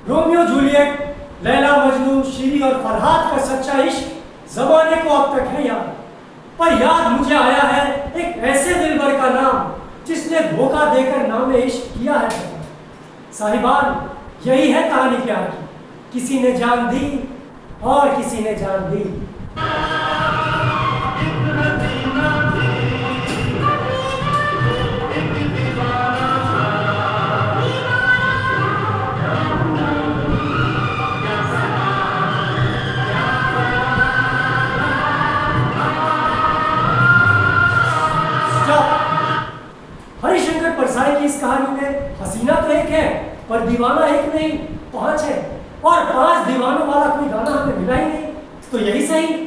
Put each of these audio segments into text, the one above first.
Romeo Juliet, Laila Majnu, शीरी और फरहाद का सच्चा इश्क जमाने को अब तक है याद। पर याद मुझे आया है एक ऐसे दिलबर का नाम जिसने धोखा देकर नामे इश्क किया है। साहिबान, यही है कहानी प्यार की। किसी ने जान दी और किसी ने जान दी। हरिशंकर परसाई की इस कहानी में हसीना तो एक है पर दीवाना एक नहीं 5 है, और 5 दीवानों वाला कोई गाना हमें मिला ही नहीं, तो यही सही।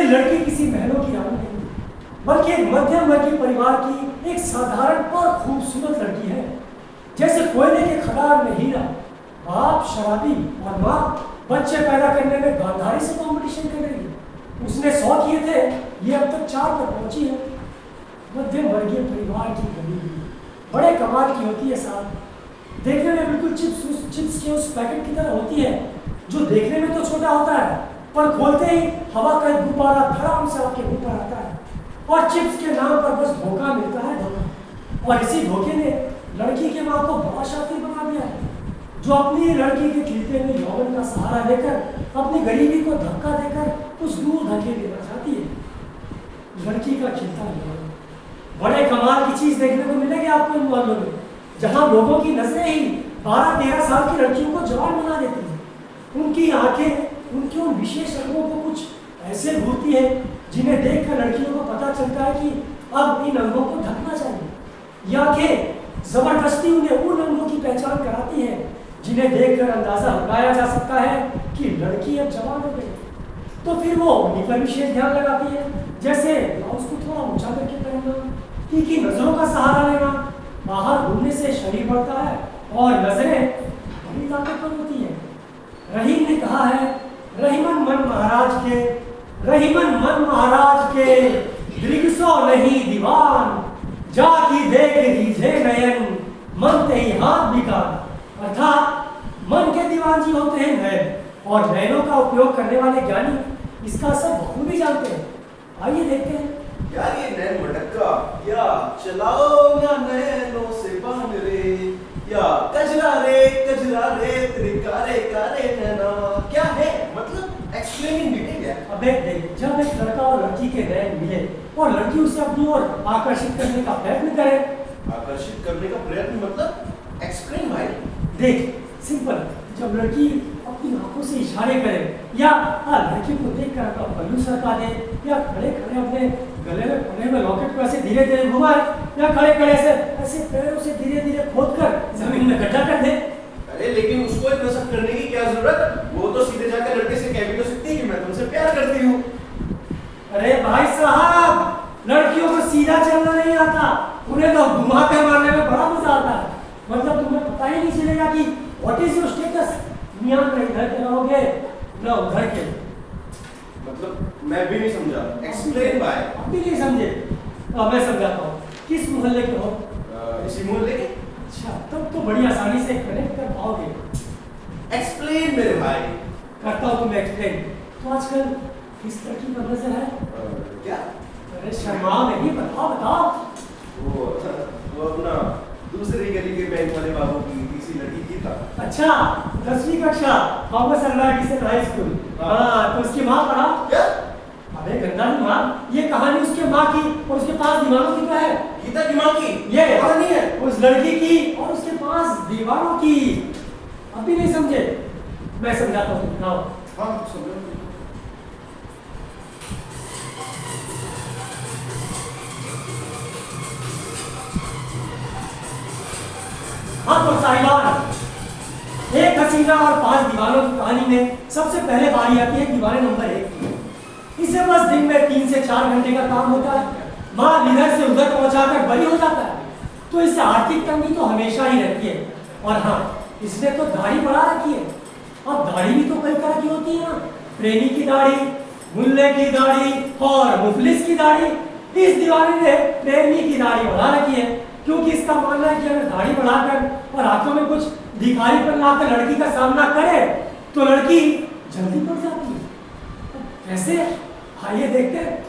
लड़की किसी महलों की रानी नहीं, बल्कि एक मध्यम वर्गीय परिवार की एक साधारण और खूबसूरत लड़की है। जैसे कोयले के खदान में हीरा, बाप शराबी और माँ बच्चे पैदा करने में गांधारी से कंपटीशन कर रही है। उसने 100 किए थे, ये अब तक 4 पर पहुंची है। मध्यम वर्गीय परिवार की गरीबी बड़े कमाल की होती है साहब। देखने में बिल्कुल चिप्स के उस पैकेट की तरह होती है जो देखने में तो छोटा होता है, पर खोलते ही हवा का एक गुब्बारा धड़ाम से आपके ऊपर आता है, और चिप्स के नाम पर बस धोखा मिलता है, धोखा। और इसी धोखे ने लड़की के माँ को बड़ा शातिर बना दिया है, जो अपनी लड़की के खिलते हुए यौवन का सहारा लेकर अपनी गरीबी को धक्का देकर कुछ दूर धकेल देना चाहती है। लड़की का खिलता यौवन बड़े कमाल की चीज देखने को मिलेगी आपको इन मामलों में, जहाँ लोगों की नजरें ही 12-13 साल की लड़कियों को जवान बना देती हैं। उनकी आंखें उनके उन विशेष रंगों को कुछ ऐसे घूरती है जिन्हें देखकर लड़कियों को पता चलता है कि अब इन अंगों को ढकना चाहिए। ये आंखें जबरदस्ती उन्हें उन अंगों की पहचान कराती है जिन्हें देखकर अंदाजा लगाया जा सकता है कि लड़की अब जवान हो गई। तो फिर वो उन्हीं पर विशेष ध्यान लगाती है, जैसे ब्लाउज को थोड़ा ऊंचा करके पहनना, तीखी नजरों का सहारा लेना। बाहर घूमने से शरीर बढ़ता है और नजरें बड़ी ताकतवर होती है। रहीम ने कहा है, रहीमन मन महाराज के दृगसो नहीं दीवान, जाकी देख लीजे नयन मन ते ही हाथ बिकार। अर्थात मन के दीवान जी होते हैं नयन, और नयनों का उपयोग करने वाले ज्ञानी इसका असर बखूबी जानते हैं। आइए देखते हैं। यार ये नैन मटक्का या चलाओ ना नैनों से बांध रे, या कजरा रे तेरे कारे कारे नैना, क्या है मतलब एक्सप्लेनिंग डिटेल है। अबे देख, जब एक लड़का और लड़की के नैन मिले और लड़की उसे अपनी ओर आकर्षित करने का प्रयत्न करे। आकर्षित करने का प्रयत्न मतलब एक्सप्लेन भाई। देख सिंपल, जब लड़की अपनी आंखों से इशारे करे, या लड़की को देखकर अपना पल्लू सरका दे, या खड़े खड़े अपने गले में पड़े हुए लॉकेट को ऐसे धीरे धीरे घुमाए, या खड़े खड़े ऐसे पैरों से धीरे धीरे खोदकर जमीन में गड्ढा कर दे। अरे लेकिन उसको इतना सब करने की क्या जरूरत? वो तो सीधे जाकर लड़के से कह भी तो सकती है कि मैं तुमसे प्यार करती हूँ। अरे भाई साहब, लड़कियों को सीधा चलना नहीं आता, उन्हें तो घुमाकर मारने में बड़ा मजा आता है। मतलब तुम्हें पता ही नहीं चलेगा कि व्हाट इज योर स्टेटस। मियां में इधर के रहोगे ना उधर के। मतलब मैं भी नहीं समझा, एक्सप्लेन भाई। आप भी नहीं समझे? मैं समझाता हूँ। किस मोहल्ले के हो? इसी मोहल्ले के। अच्छा, तब तो बड़ी आसानी से कनेक्ट कर पाओगे। एक्सप्लेन मेरे भाई। करता हूँ तुम्हें एक्सप्लेन। तो आजकल किस लड़की पर नजर है? क्या? अरे शर्माओ नहीं, बताओ बताओ। वो अपना दूसरी गली के बैंक वाले बाबू की किसी लड़की की था। अच्छा, 10वीं कक्षा, Thomas Alva Edison high school. हाँ, तो उसकी माँ पढ़ा क्या? अबे गंदा नहीं माँ, ये कहानी उसके माँ की और उसके 5 दीवारों की क्या है? गीता की माँ की ये कहानी है। उस लड़की की और उसके 5 दीवारों की। अभी नहीं समझे? मैं समझाता हूँ, सुनाओ। हाँ समझो। हाँ तो साहिबान, एक हसीना और 5 दीवारों की कहानी में सबसे पहले बारी आती है दीवार नंबर 1 की। इसे बस दिन में 3 से 4 घंटे का काम होता है। माल इधर से उधर पहुंचाकर बरी हो जाता है। तो इससे आर्थिक तंगी तो हमेशा ही रहती है। और हाँ, इसने तो दाढ़ी बढ़ा रखी है। अब दाढ़ी भी तो कई तरह की होती है ना, प्रेमी की दाढ़ी, मुल्ले की दाढ़ी और मुफलिस की दाढ़ी। इस दीवाने ने प्रेमी की दाढ़ी बढ़ा रखी है, क्योंकि इसका मानना है कि अगर दाढ़ी बढ़ाकर और आंखों में कुछ दिखाईपन लाकर लड़की का सामना करे तो लड़की जल्दी पड़ जाती है। कैसे? आइए देखते हैं।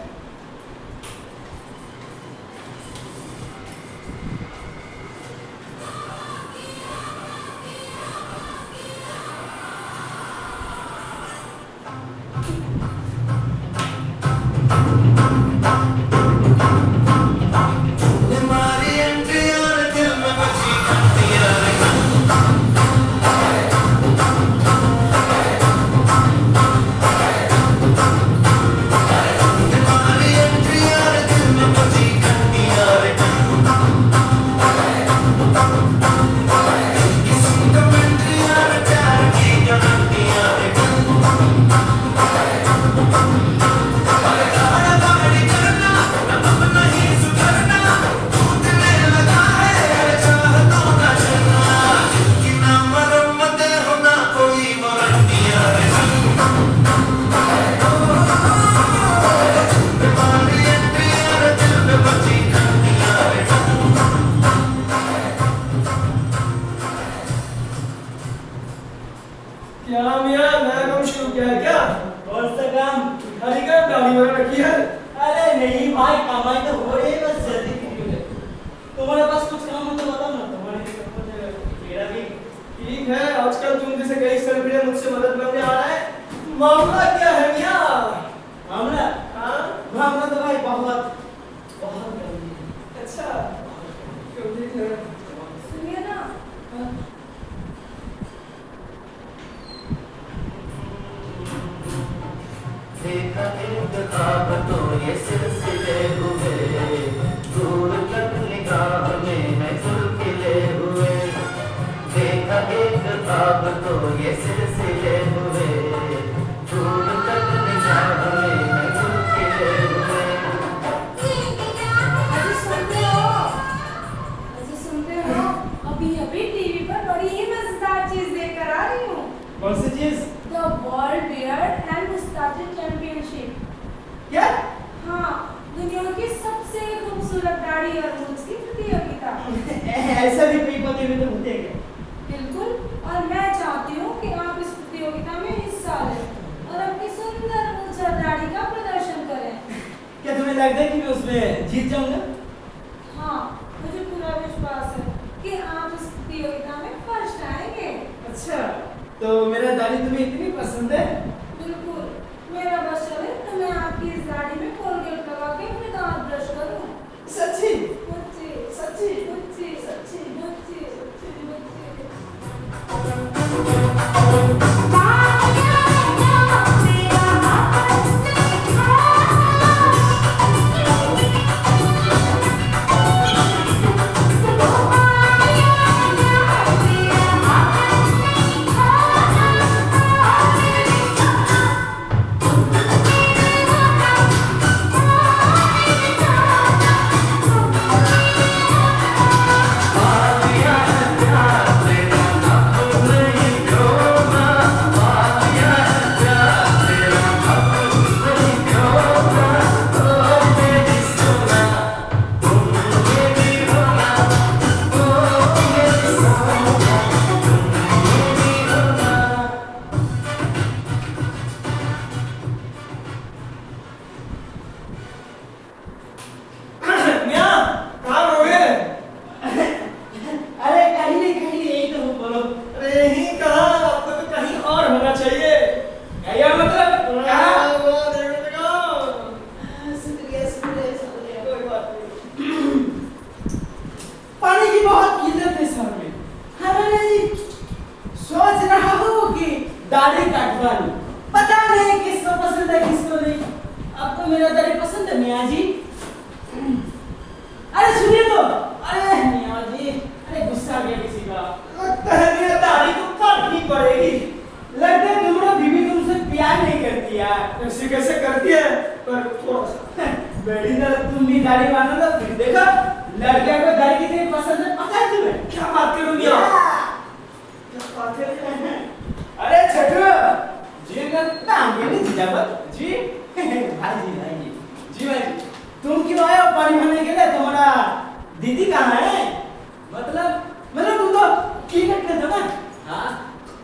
क्या मियां, नया काम शुरू किया है क्या? कौन सा काम? खाली का दाढ़ी बना रखी है। अरे नहीं भाई, कमाई तो हो रही है, बस जल्दी क्यों है? तुम्हारे पास कुछ काम हो तो बताओ ना, तुम्हारे लिए सब कुछ है। मेरा भी ठीक है, आजकल तुम जैसे कई सेलिब्रिटी मुझसे मदद मांगने आ रहा है। मामला क्या है मियां? मामला? हाँ? मामला तो भाई बहुत बहुत गंभीर है। अच्छा, क्यों देख रहे हो? सुनिए ना, देखा एक ख्वाब तो ये सिलसिले हुए, दूर तक निगाह में है चुलकिले हुए। देखा एक ख्वाब तो ये सिलसिले हुए, दूर तक निगाह में है चुलकिले हुए। अजी सुनते हो? अभी अभी टीवी पर बड़ी ही मजेदार चीज देखकर आ रही हूँ। कौन सी चीज? The world beard and moustache championship. क्या? हाँ, दुनिया की सबसे खूबसूरत दाढ़ी और मूंछ की प्रतियोगिता। ऐसा भी कोई प्रतियोगिता होते हैं क्या? बिल्कुल, और मैं चाहती हूँ कि आप इस प्रतियोगिता में हिस्सा लें और अपनी सुंदर मूंछ और दाढ़ी का प्रदर्शन करें। क्या तुम्हें लगता है कि मैं उसमें जीत जाऊंगा? हाँ, मुझे पूरा विश्वास है कि आप इस प्रतियोगिता में फर्स्ट आएंगे। अच्छा, तो मेरा दाढ़ी तुम्हें इतनी पसंद है? बिल्कुल, मेरा बस चले तो मैं आपकी इस दाढ़ी में कोलगेट लगा के अपने दांत ब्रश करूं। सच्ची? मुझे सच्ची? मुझे सच्ची? मुझे पसंद है किसको नहीं। आपको मेरा दाढ़ी पसंद है मियाँ जी? अरे सुनिए तो, अरे मियाँ जी, अरे गुस्सा आ गया किसी का। लगता है मेरा दाढ़ी तो काटनी पड़ेगी। लगता है तुम्हारा बीवी तुमसे प्यार नहीं करती यार। ऐसे कैसे करती है? पर थोड़ा सा बेटी ना तुम भी दाढ़ी बांधो ना, फिर देखो लड़कियों को दाढ़ी कितनी पसंद है पता है तुम्हें? क्या बात करूं मियां? क्या बात कर रहे हैं? अरे छोटू जी का नाम क्या नहीं जिजाबत जी? भाई जी भाई तुम क्यों आए हो पानी भरने के लिए? तुम्हारा दीदी कहाँ है? मतलब तुम तो क्रिकेट खेलते हो ना? हाँ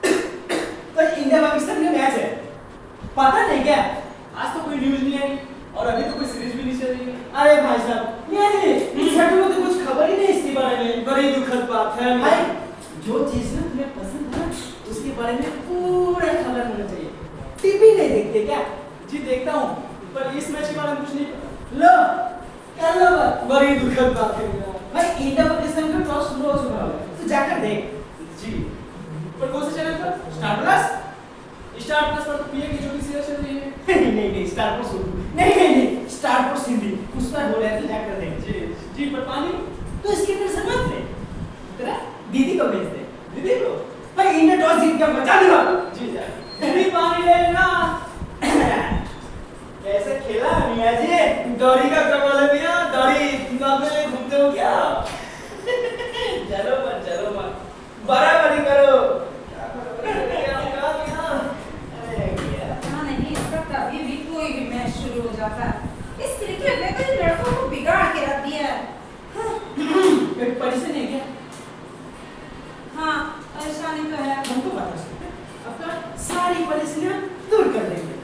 तो इंडिया पाकिस्तान का मैच है, पता नहीं क्या? आज तो कोई न्यूज नहीं आई और अभी तो कोई सीरीज भी नहीं चल रही है। अरे भाई साहब ये इस छठू को तो कुछ खबर ही नहीं इसके बारे में। बड़ी दुखद बात है भाई जो चीज ना तुम्हें पसंद है ना उसके बारे में पूरा खबर होना चाहिए। टीवी नहीं देखते क्या? जी देखता हूँ, पर इस मैच के बारे में कुछ नहीं पता। लो कर लो बात। बड़ी दुखद बात है मियां। भाई इंडिया पाकिस्तान का टॉस शुरू हो चुका है तो जाकर देख। जी पर कौन से चैनल पर? Star plus? स्टार प्लस पर तो पिया की जो भी सीरीज चल रही है। नहीं स्टार प्लस नहीं स्टार प्लस हिंदी उस पर हो रहा है तो जाकर देख। जी पर पानी तो इसके अंदर से मत ले, तेरा दीदी को भेज दे। दीदी को भाई इंडिया टॉस जीत के बचा देगा। जी जा दीदी पानी ले लेना। कैसे खेला मियाँ जी? दाढ़ी का कमाल है मियां, दाढ़ी दिमाग में घूमते हो क्या? चलो मत बराबरी करो। क्या बराबरी करके आप कहा मियां? अरे भैया हाँ नहीं, इसका कभी भी कोई भी मैच शुरू हो जाता है। इस क्रिकेट ने तो इन लड़कों को बिगाड़ के रख दिया है। एक परेशानी है क्या? हाँ परेशानी तो है। हमको बता सकते हैं? आपका सारी परेशानियां दूर कर देंगे।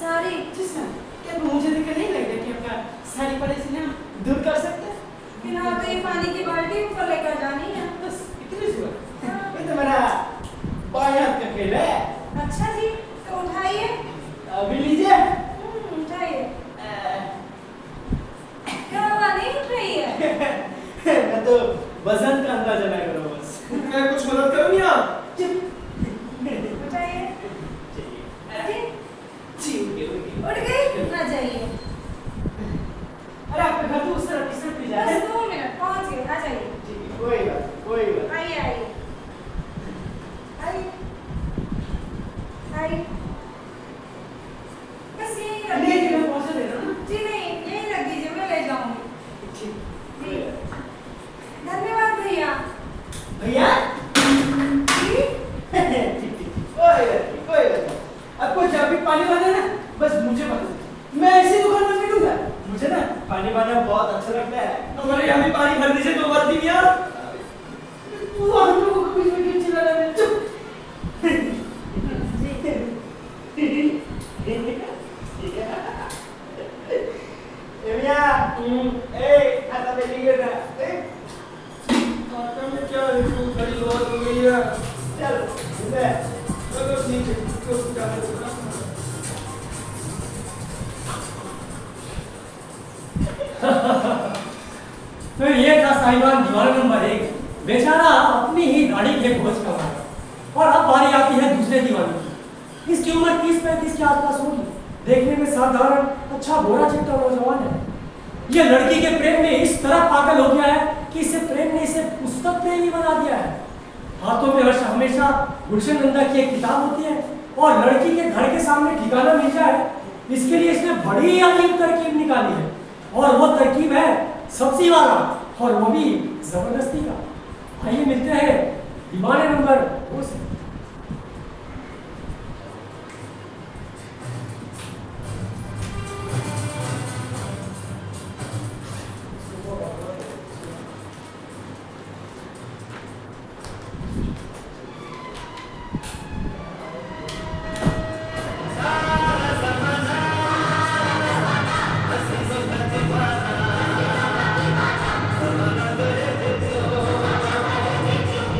सारी जिस ना क्या मुझे देखकर नहीं लग रहा कि आपका सारी परेशानियां दूर कर सकते हैं? फिलहाल तो ये पानी की बाल्टी ऊपर लेकर जानी है। बस इतनी सी बात। ये तो मेरा बाएं हाथ का खेल है। अच्छा जी तो उठाइए। अभी लीजिए। उठाइए। क्या हुआ, नहीं उठ रही है? मैं तो वजन का अंदाजा ना करो बस। मैं कुछ मदद करूं मियां? उठाइए। जी उठ गई? ना जाइए। अरे आपका घर तो उस तरफ इस तरफ भी जा रहा है। बस 2 मिनट पहुंच गए, आ जाइए। जी कोई बात आइए आइए आइए आइए। बस यही रख नहीं दीजिए। मैं पहुंचा दे रहा हूं ना। जी नहीं यही रख दीजिए, मैं ले जाऊंगी। ठीक जी धन्यवाद भैया। भैया जी ठीक कोई बात नहीं। आपको जब भी पानी भरना है ना बस मुझे बता दो, मैं ऐसी दुकान में मिलूंगा। मुझे ना पानी भरना बहुत अच्छा लगता है। हमारे यहाँ भी पानी भर दीजिए 2 बाल्टी मियां। तू हम लोगों को बीच में क्यों चिल्ला रहा है? चुप। ए भैया ए खाता पे लीजिए ना। खाता में क्या है? तो बड़ी बात हो गई है। चल इधर चलो ठीक है, तो क्या होगा? तो ये था साहिबान दीवार नंबर 1। बेचारा अपनी ही दाढ़ी के बोझ का मारा। और अब बारी आती है दूसरे दीवाने की। इसकी उम्र 30-35 के आसपास होगी। देखने में साधारण अच्छा गोरा चिट्टा नौजवान है। ये लड़की के प्रेम में इस तरह पागल हो गया है कि इसे प्रेम ने इसे पुस्तक प्रेमी बना दिया है। हाथों में हमेशा गुलशन नंदा की एक किताब होती है और लड़की के घर के सामने ठिकाना मिल जाए इसके लिए इसने बड़ी अजीब तरकीब निकाली है। और वो तरकीब है सब्जी वाला, और वो भी जबरदस्ती का। आइए मिलते हैं दीवाने नंबर 2 से।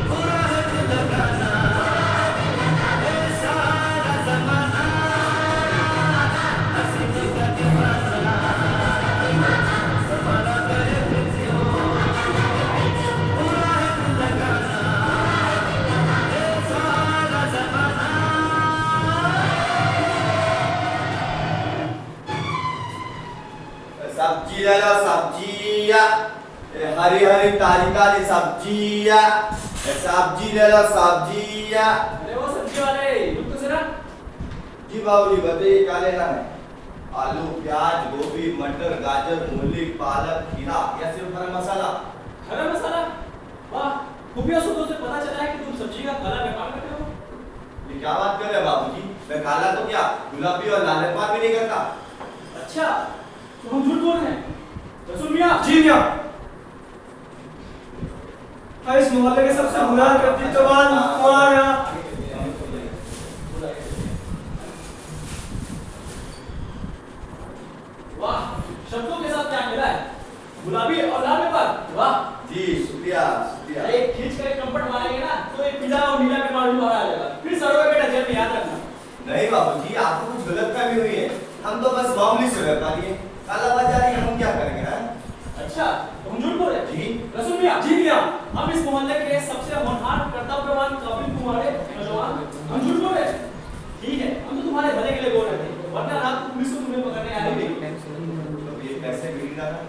पूरा है दिल लगाना सब्जी ले लो सब्जिया, हरी हरी ताजी ताजी सब्जिया, सब्जी ले लो सब्जिया। अरे वो सब्जी वाले रुक तो जरा। जी बाबूजी बताइए क्या लेना है? आलू प्याज गोभी मटर गाजर मूली पालक खीरा या सिर्फ गरम मसाला? गरम मसाला? वाह, खुफिया सूत्रों से पता चला है कि तुम सब्जी का काला व्यापार करते हो। ये क्या बात कर रहे हैं बाबूजी? मैं काला तो क्या गुलाबी और लाल व्यापार भी नहीं करता। अच्छा, तो हम झूठ बोल रहे हैं। रसूल मियां, जी मियां। इस मोहल्ले के सबसे बुरा कर्तव्यवान हमारा। वाह, शब्दों के साथ क्या मिला है? गुलाबी और लाल व्यापार। वाह जी शुक्रिया शुक्रिया। अरे खींच कर कंपट मारेंगे ना तो एक पीला और नीला व्यापार भी बाहर आ जाएगा। फिर सरोगे बेटा जेल में याद रखना। नहीं बाबूजी आपको कुछ गलतफहमी हुई है। हम तो बस मामूली से व्यापारी हैं। कालाबाजारी हम क्या करेंगे ना? अच्छा, तो हम झूठ बोल रहे हैं। जी रसूल मियां, जी मियां, हम इस मोहल्ले के सबसे होनहार कर्तव्यवान काबिल तुम्हारे नौजवान हम झूठ बोल रहे हैं। ठीक है, हम तो तुम्हारे भले के लिए बोल रहे थे, वरना रात को पुलिस को तुम्हें पकड़ने आई थी। तो ये कैसे मिल रहा था?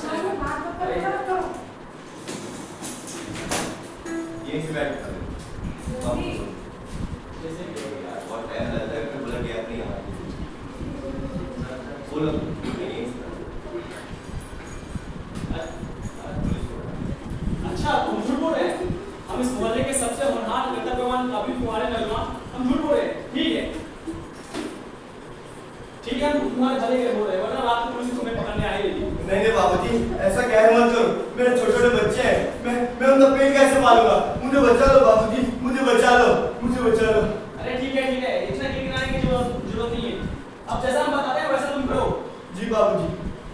चलो बात करो। यहीं से बैठ कर जी। जैसे बहुत टाइम लगता है फिर बोला कि अपनी यहाँ बोलो यहीं से अच्छा, तुम झूठ बोल रहे हैं। हम इस मोहल्ले के सबसे होनहार कर्तव्यवान काबिल तुम्हारे नौजवान हम झूठ बोल रहे हैं। ठीक है, ठीक है, हम तुम्हारे भले के लिए बोल रहे हैं, वरना रात को पुलिस तुम्हें पकड़ने आई थी। नहीं बाबूजी ऐसा कह मत करो। मेरे छोटे छोटे बच्चे हैं। मैं उनका पेट कैसे पालूंगा? मुझे बचा लो बाबूजी, मुझे बचा लो, मुझे बचा लो। अरे ठीक है, इतना गिड़गिड़ाने की जरूरत नहीं है। अब जैसा हम बताते हैं वैसा तुम करो। जी बाबूजी।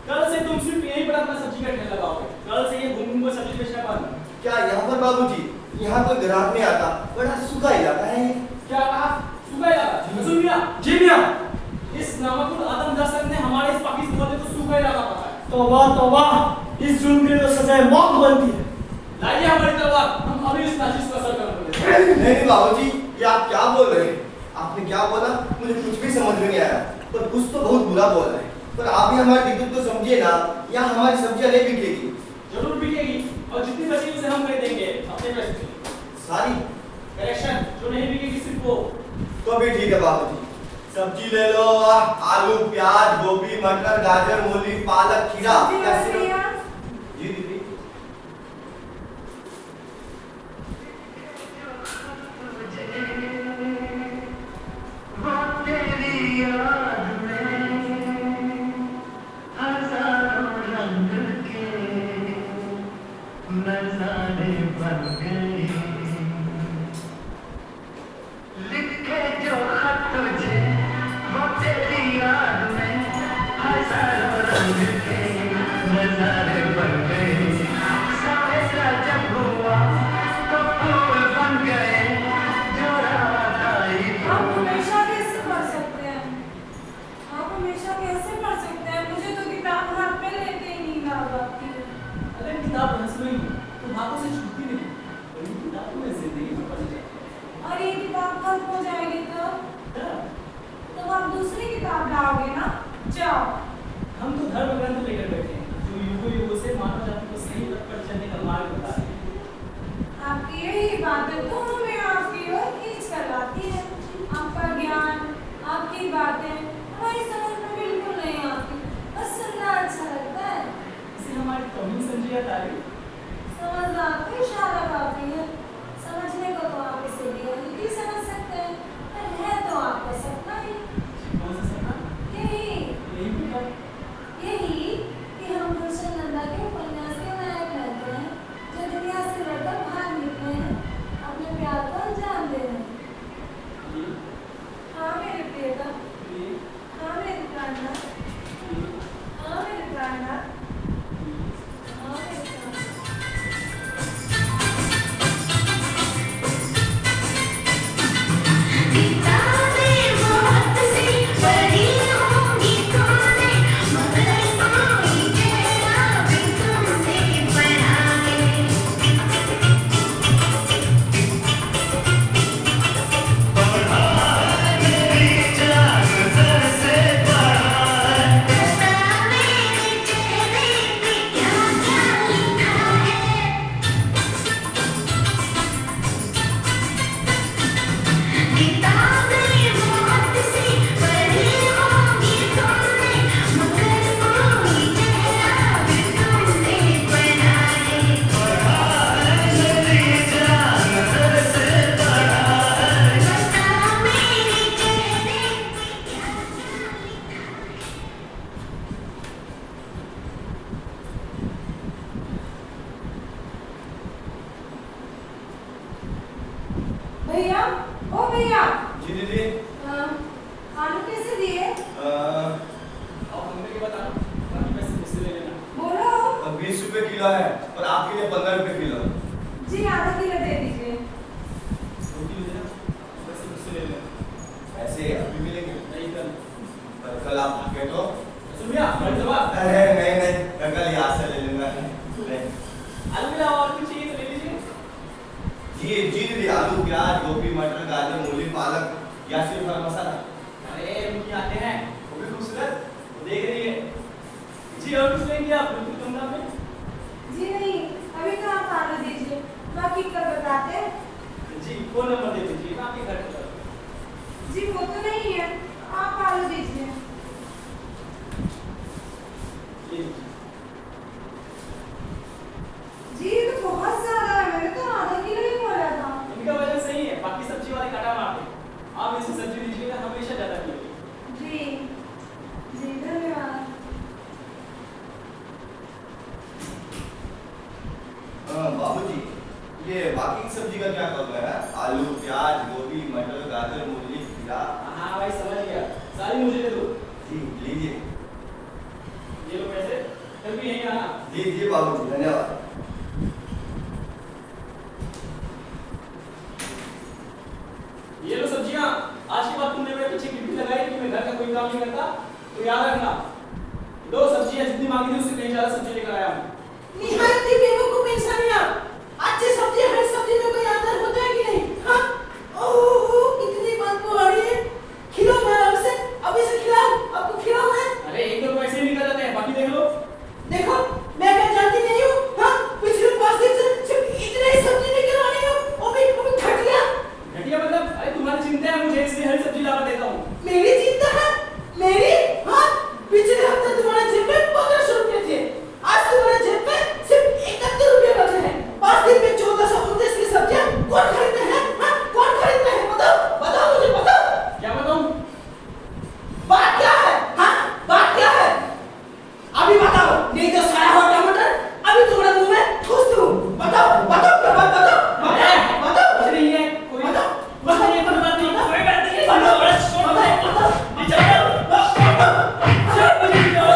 कल से तुम सिर्फ यहीं पर अपना सब्जी का ठेला लगाओगे। कल से ये घूम घूम कर सब्जी बेचना बंद। क्या यहाँ पर बाबूजी यहाँ कोई ग्राहक नहीं आता? बड़ा सूखा इलाका है ये। क्या कहा? सूखा इलाका? रसूल मियां, जी मियां। इस नामकुल आदम दस्तक ने हमारे इस पाकिस्तान मोहल्ले को सूखा इलाका कहा है। तौबा तौबा, इस जुल्म के तो सजाए मौत बनती है। लाइए हमारी तलवार, हम अभी इस नाजिश को असर करेंगे। नहीं बाबूजी ये आप क्या बोल रहे हैं? आपने क्या बोला मुझे कुछ भी समझ में नहीं आया। पर कुछ तो बहुत बुरा बोल रहे हैं। पर आप भी हमारी दिक्कत को समझिए ना। यहाँ हमारी सब्जियाँ नहीं बिकेगी। जरूर बिकेगी, और जितनी बचेगी उसे हम खरीद देंगे अपने पैसे से। सारी? करेक्शन, जो नहीं बिकेगी सिर्फ वो। तो भी ठीक है बाबूजी। सब्जी ले लो, आलू प्याज गोभी मटर गाजर मूली पालक खीरा। कैसे? जी दीदी। वो तेरी याद में हजारों रंग के नजारे बन गए। लिखे जो खत तुझे वो तेरी याद में हजारों रंग के नजारे बन गए। सवेरा जब हुआ तो फूल बन गए जो रात आई आप हमेशा कैसे पढ़ सकते हैं? आप हमेशा कैसे पढ़ सकते हैं? मुझे तो किताब हाथ में लेते ही नींद आ जाती है। अरे किताब हंस रही है, तो हाथों से छूटती नहीं। और ये किताब तुम्हें जिंदगी में पढ़ जाती है। और ये किताब खत्म हो जाएगी तो आप दूसरी किताब लाओगे ना? जाओ। हम तो धर्म ग्रंथ लेकर बैठे हैं, जो युगों युगों से मानव जाति को सही पथ पर चलने का मार्ग बता रहे हैं। आपकी यही बातें तो हमें आपकी ओर खींच कर लाती है। आपका ज्ञान, आपकी बातें हमारी समझ में बिल्कुल नहीं आती, बस सुनना अच्छा लगता है। इसे हमारी कमी समझी या तारीफ? समझदार को इशारा काफी है। समझने को तो आप इसे भी समझ सकते हैं, पर है तो आपका सपना ही। कौन सा सपना? यही बेटा। यही कि हम गुलशन नंदा के उपन्यास के नायक रहते हैं, जो दुनिया से लड़कर बाहर निकले हैं, अपने प्यार को अंजाम दे रहे हैं। हाँ मेरे प्रियतम, हाँ मेरे प्राणनाथ, हाँ मेरे प्राणनाथ, हाँ मेरे प्राणनाथ। भैया, ओ भैया, जी दीदी। आलू कैसे दिए? अब हमने के बता बाकी पैसे मुझसे ले लेना। बोलो। 20 रुपए किलो है और आपके लिए 15 रुपए किलो। जी आधा किलो दे दीजिए। 2 किलो देना, पैसे मुझसे ले लेना। ऐसे अभी मिलेंगे नहीं कल। पर कल आप भागे तो सुन भैया, बड़ी दबा। अरे नहीं नहीं, मैं कल यहाँ से ले लूंगा। नहीं। आलू मिला और कुछ चाहिए तो ले लीजिए। जी जी दीदी, आलू प्याज गोभी मटर गाजर मूली पालक या सिर्फ हरा मसाला। अरे उनकी आते हैं, वो भी खूबसूरत, वो देख रही है। जी और कुछ लेंगे आप बिल्कुल कम दाम में? जी नहीं, अभी तो आप आलू दीजिए, बाकी कल बताते हैं। जी फोन नंबर दे दीजिए, मैं आपके घर पे चलूँ। जी वो तो नहीं है, आप आलू दीजिए। ले लीजिए। जी ये तो बहुत ज्यादा है, मैंने तो आधा किलो ही बोला था। इनका वजन सही है, बाकी सब्जी वाले काटा मारते हैं। आप इनसे सब्जी लीजिएगा, हमेशा ज्यादा मिलेगी। जी जी धन्यवाद। बाबूजी, ये बाकी की सब्जी का क्या कर रहा है? आलू प्याज गोभी मटर गाजर मूली खीरा। हाँ भाई समझ गया, सारी मुझे दे दो। जी लीजिए। ये लो पैसे, कल भी यहीं आना। जी जी बाबूजी, धन्यवाद। ये लो सब्जियां। आज के बाद तुमने मेरे पीछे गिट्टी लगाई कि मैं घर का कोई काम नहीं करता, तो याद रखना। 2 सब्जियां जितनी मांगी थी उससे कहीं ज्यादा सब्जी लेकर आया हूँ। निहायत ही बेवकूफ इंसान है आप। अच्छी सब्जी हर सब्जी में कोई अंतर होता है कि नहीं? हाँ? ओह कितनी बदबू आ रही है। खिलाओ मैं आपसे, अभी से खिलाओ, आपको खिलाओ मैं। अरे एक दो पैसे ही निकल जाते हैं, बाकी देख लो। देखो मैं क्या जानती नहीं हूँ। हाँ पिछले 5 दिन से सिर्फ इतने ही सब्जी लेकर आ रही हूँ, वो भी घटिया। घटिया मतलब? अरे तुम्हारी चिंता है मुझे, इसलिए हरी सब्जी लाकर देता हूँ। मेरी चिंता है? मेरी? हाँ पिछले हफ्ते तुम्हारे जेब में 1500 रुपए थे, आज तुम्हारे जेब में सिर्फ 71 रुपए बचे हैं। 5 दिन में 1429 की सब्जियां कौन खरीदते हैं? हाँ कौन खरीदते हैं? बताओ बताओ मुझे बताओ। क्या बताऊँ? बात क्या है? हाँ बात क्या है? अभी बताओ, नहीं तो सारा हुआ टमाटर अभी तुम्हारे मुंह में ठूस दूं। बताओ बताओ क्या बात बताओ बताओ बताओ। कुछ नहीं है, कोई बताओ कुछ नहीं है, कोई बात नहीं, कोई बात नहीं। बताओ बड़ा छोड़ दे, बताओ ये चल जाओ। चल, मुझे जाओ।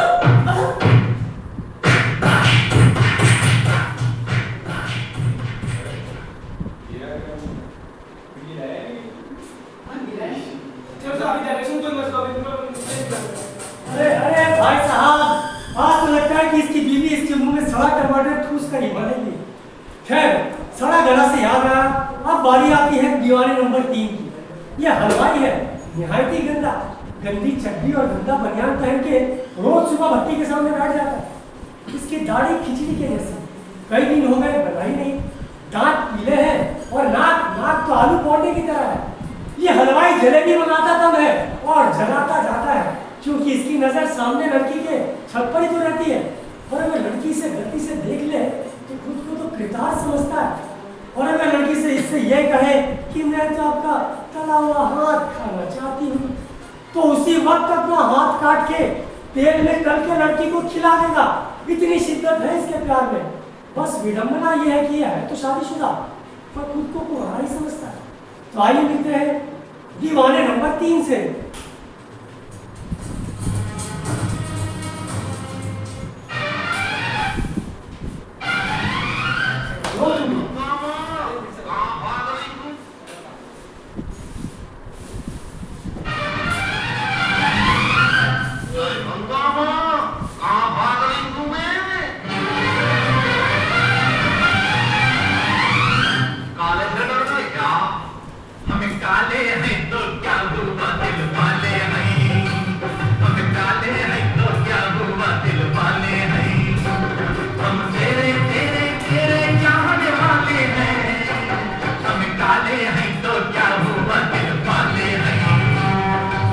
अरे अरे भाई साहब, आज तो लगता है कि इसकी बीवी इसके मुंह में सड़ा टमाटर ठूस कर ही भरेगी। खैर, सड़ा गला से याद आया, अब बारी आती है दीवाने नंबर 3 की। ये हलवाई है, निहायत ही गंदा, गंदी चड्डी और गंदा बनियान पहन के रोज सुबह भट्टी के सामने बैठ जाता है। इसकी दाढ़ी खिचड़ी के जैसी, कई दिन हो गए बनाई नहीं, दांत पीले हैं और नाक तो आलू पौधे की तरह है। ये हलवाई जलेबी बनाता तब है और जलाता जाता है, क्योंकि इसकी नजर सामने लड़की के छत पर ही तो रहती है। और अगर लड़की से गलती से देख ले तो खुद को तो कृतार्थ समझता है। और अगर लड़की से इससे यह कहे कि मैं तो आपका तला हुआ हाथ खाना चाहती हूँ, तो उसी वक्त अपना हाथ काट के तेल में तल के लड़की को खिला देगा। इतनी शिद्दत है इसके प्यार में। बस विडंबना यह है कि यह है तो शादीशुदा, पर खुद को कुंवारा ही समझता है। तो आइए मिलते हैं दीवाने नंबर 3 से। काले हैं तो क्या हुआ दिल वाले हैं, हम काले हैं तो क्या हुआ दिल वाले हैं, हम तेरे तेरे तेरे चाहने वाले हैं, हम काले हैं तो क्या हुआ दिल वाले हैं,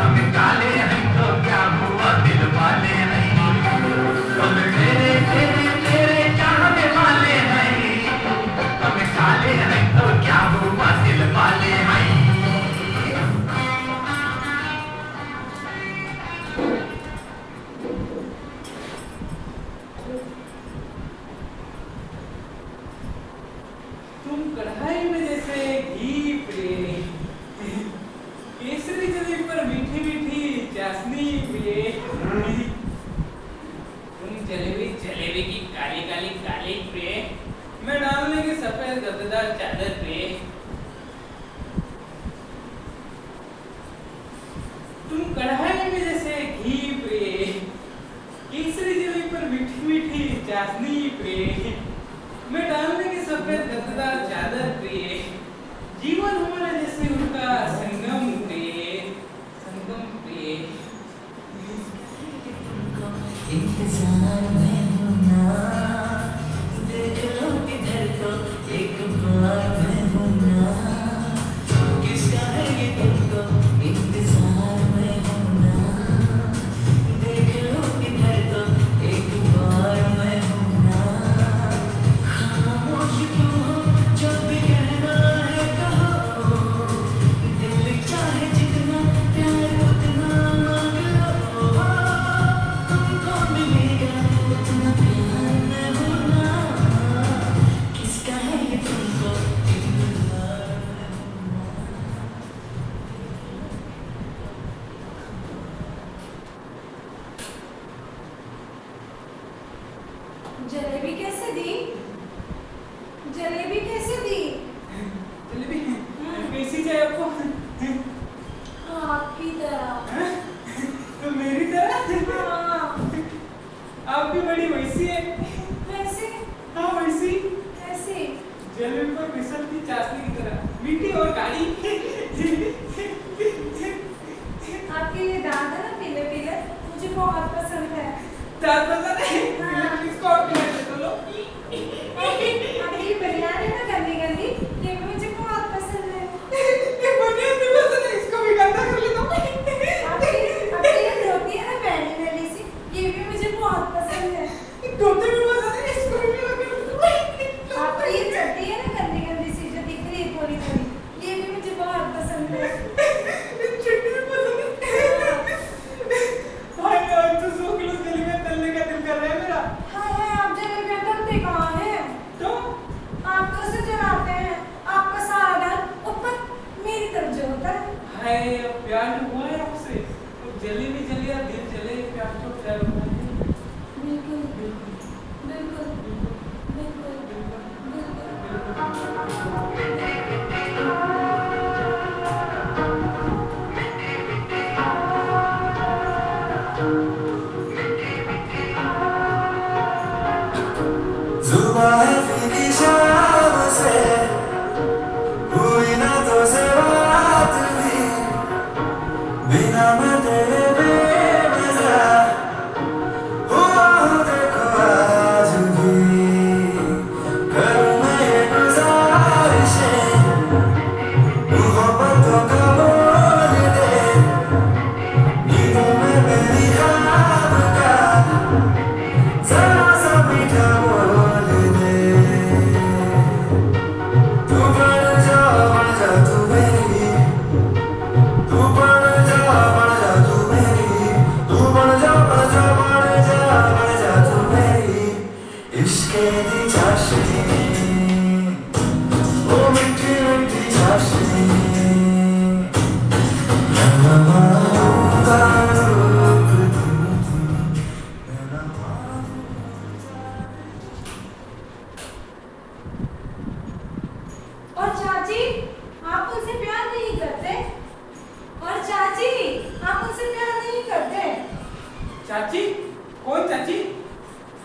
हम काले हैं तो क्या हुआ दिल वाले हैं, हम तेरे तेरे तेरे चाहने वाले हैं, हम काले हैं तो क्या हुआ दिल वाले हैं। तुम कढ़ाई में जैसे घी प्रेमी प्रे तुम जलेबी जलेबी की काली काली काली प्रे मैं डालने की सफेद गद्देदार चादर प्रे तुम कढ़ाई में जैसे घी प्रे केसरी जली पर मीठी मीठी चाशनी प्रे मैं डालने की सफेद गद्देदार चादर प्रे जीवन हमारा जैसे उनका संगम प्रे इंतजार में हूँ ना, देख लो इधर तो एक बार मैं हूँ ना, किसका है ये तुमको इंतजार में हूँ ना, देख लो इधर तो एक बार मैं हूँ ना, खामोश क्यों हो जब भी कहना है कहो, दिल चाहे जितना प्यार उतना मांग लो, तुमको मिलेगा उतना प्यार मैं हूँ ना, किसका है ये तुमको इंतजार मैं हूँ ना। जलेबी कैसे दी? जलेबी कैसे दी? जलेबी कैसी चाहिए आपको आपकी तरह। तो मेरी तरह हाँ, आप भी बड़ी वैसी है वैसे हाँ वैसी कैसे? जलेबी पर फिसलती चाशनी की तरह मीठी और काली आपके ये दांत है ना पीले पीले, मुझे बहुत पसंद है। दांत पसंद है हाँ। किसको और खिलाते चलो आपकी बनियान है ना गंदी गंदी, ये भी मुझे बहुत पसंद है। ये बनियान भी पसंद है इसको भी गंदा कर लेता हूँ आपकी ये धोती है ना बैनी वाली सी, ये भी मुझे बहुत पसंद है। धोती भी पसंद है इसको भी लगा लेता हूँ आपकी ये चड्डी है ना गंदी गंदी सी जो दिख रही है थोड़ी थोड़ी, ये भी मुझे बहुत पसंद है। चटनी भी पसंद है भाई आज तो 100 किलो जलेबी तलने का दिल कर रहा है मेरा हाय हाय, आप जलेबियां तलते कहाँ हैं? तो आप तो उसे जलाते हैं, आपका सारा दाल ऊपर मेरी तरफ जो होता है। हाय अब प्यार हुआ है आपसे तो जलेबी जले या दिल जले प्यार तो प्यार होता है बिल्कुल बिल्कुल बिल्कुल जुबां है फीकी शाम से, हुई ना तो से बात भी, बिना मैं तेरे बेमज़ा हुआ हूँ देखो आज भी, करूँ मैं ये गुज़ारिशें, मोहब्बतों का बोल दे, नींदों में मेरी ख्वाब का जरा सा मीठा बोल दे, तू बन जा तू मेरी, तू बन जा तू मेरी, तू बन जा तू मेरी, इश्क़ दी चाशनी, ओ मिठी मिठी चाशनी, मैं ना मारूंगा रुक तू, मैं ना और चाची, आप उनसे प्यार नहीं करते? और चाची, आप उनसे प्यार नहीं करते? चाची कौन चाची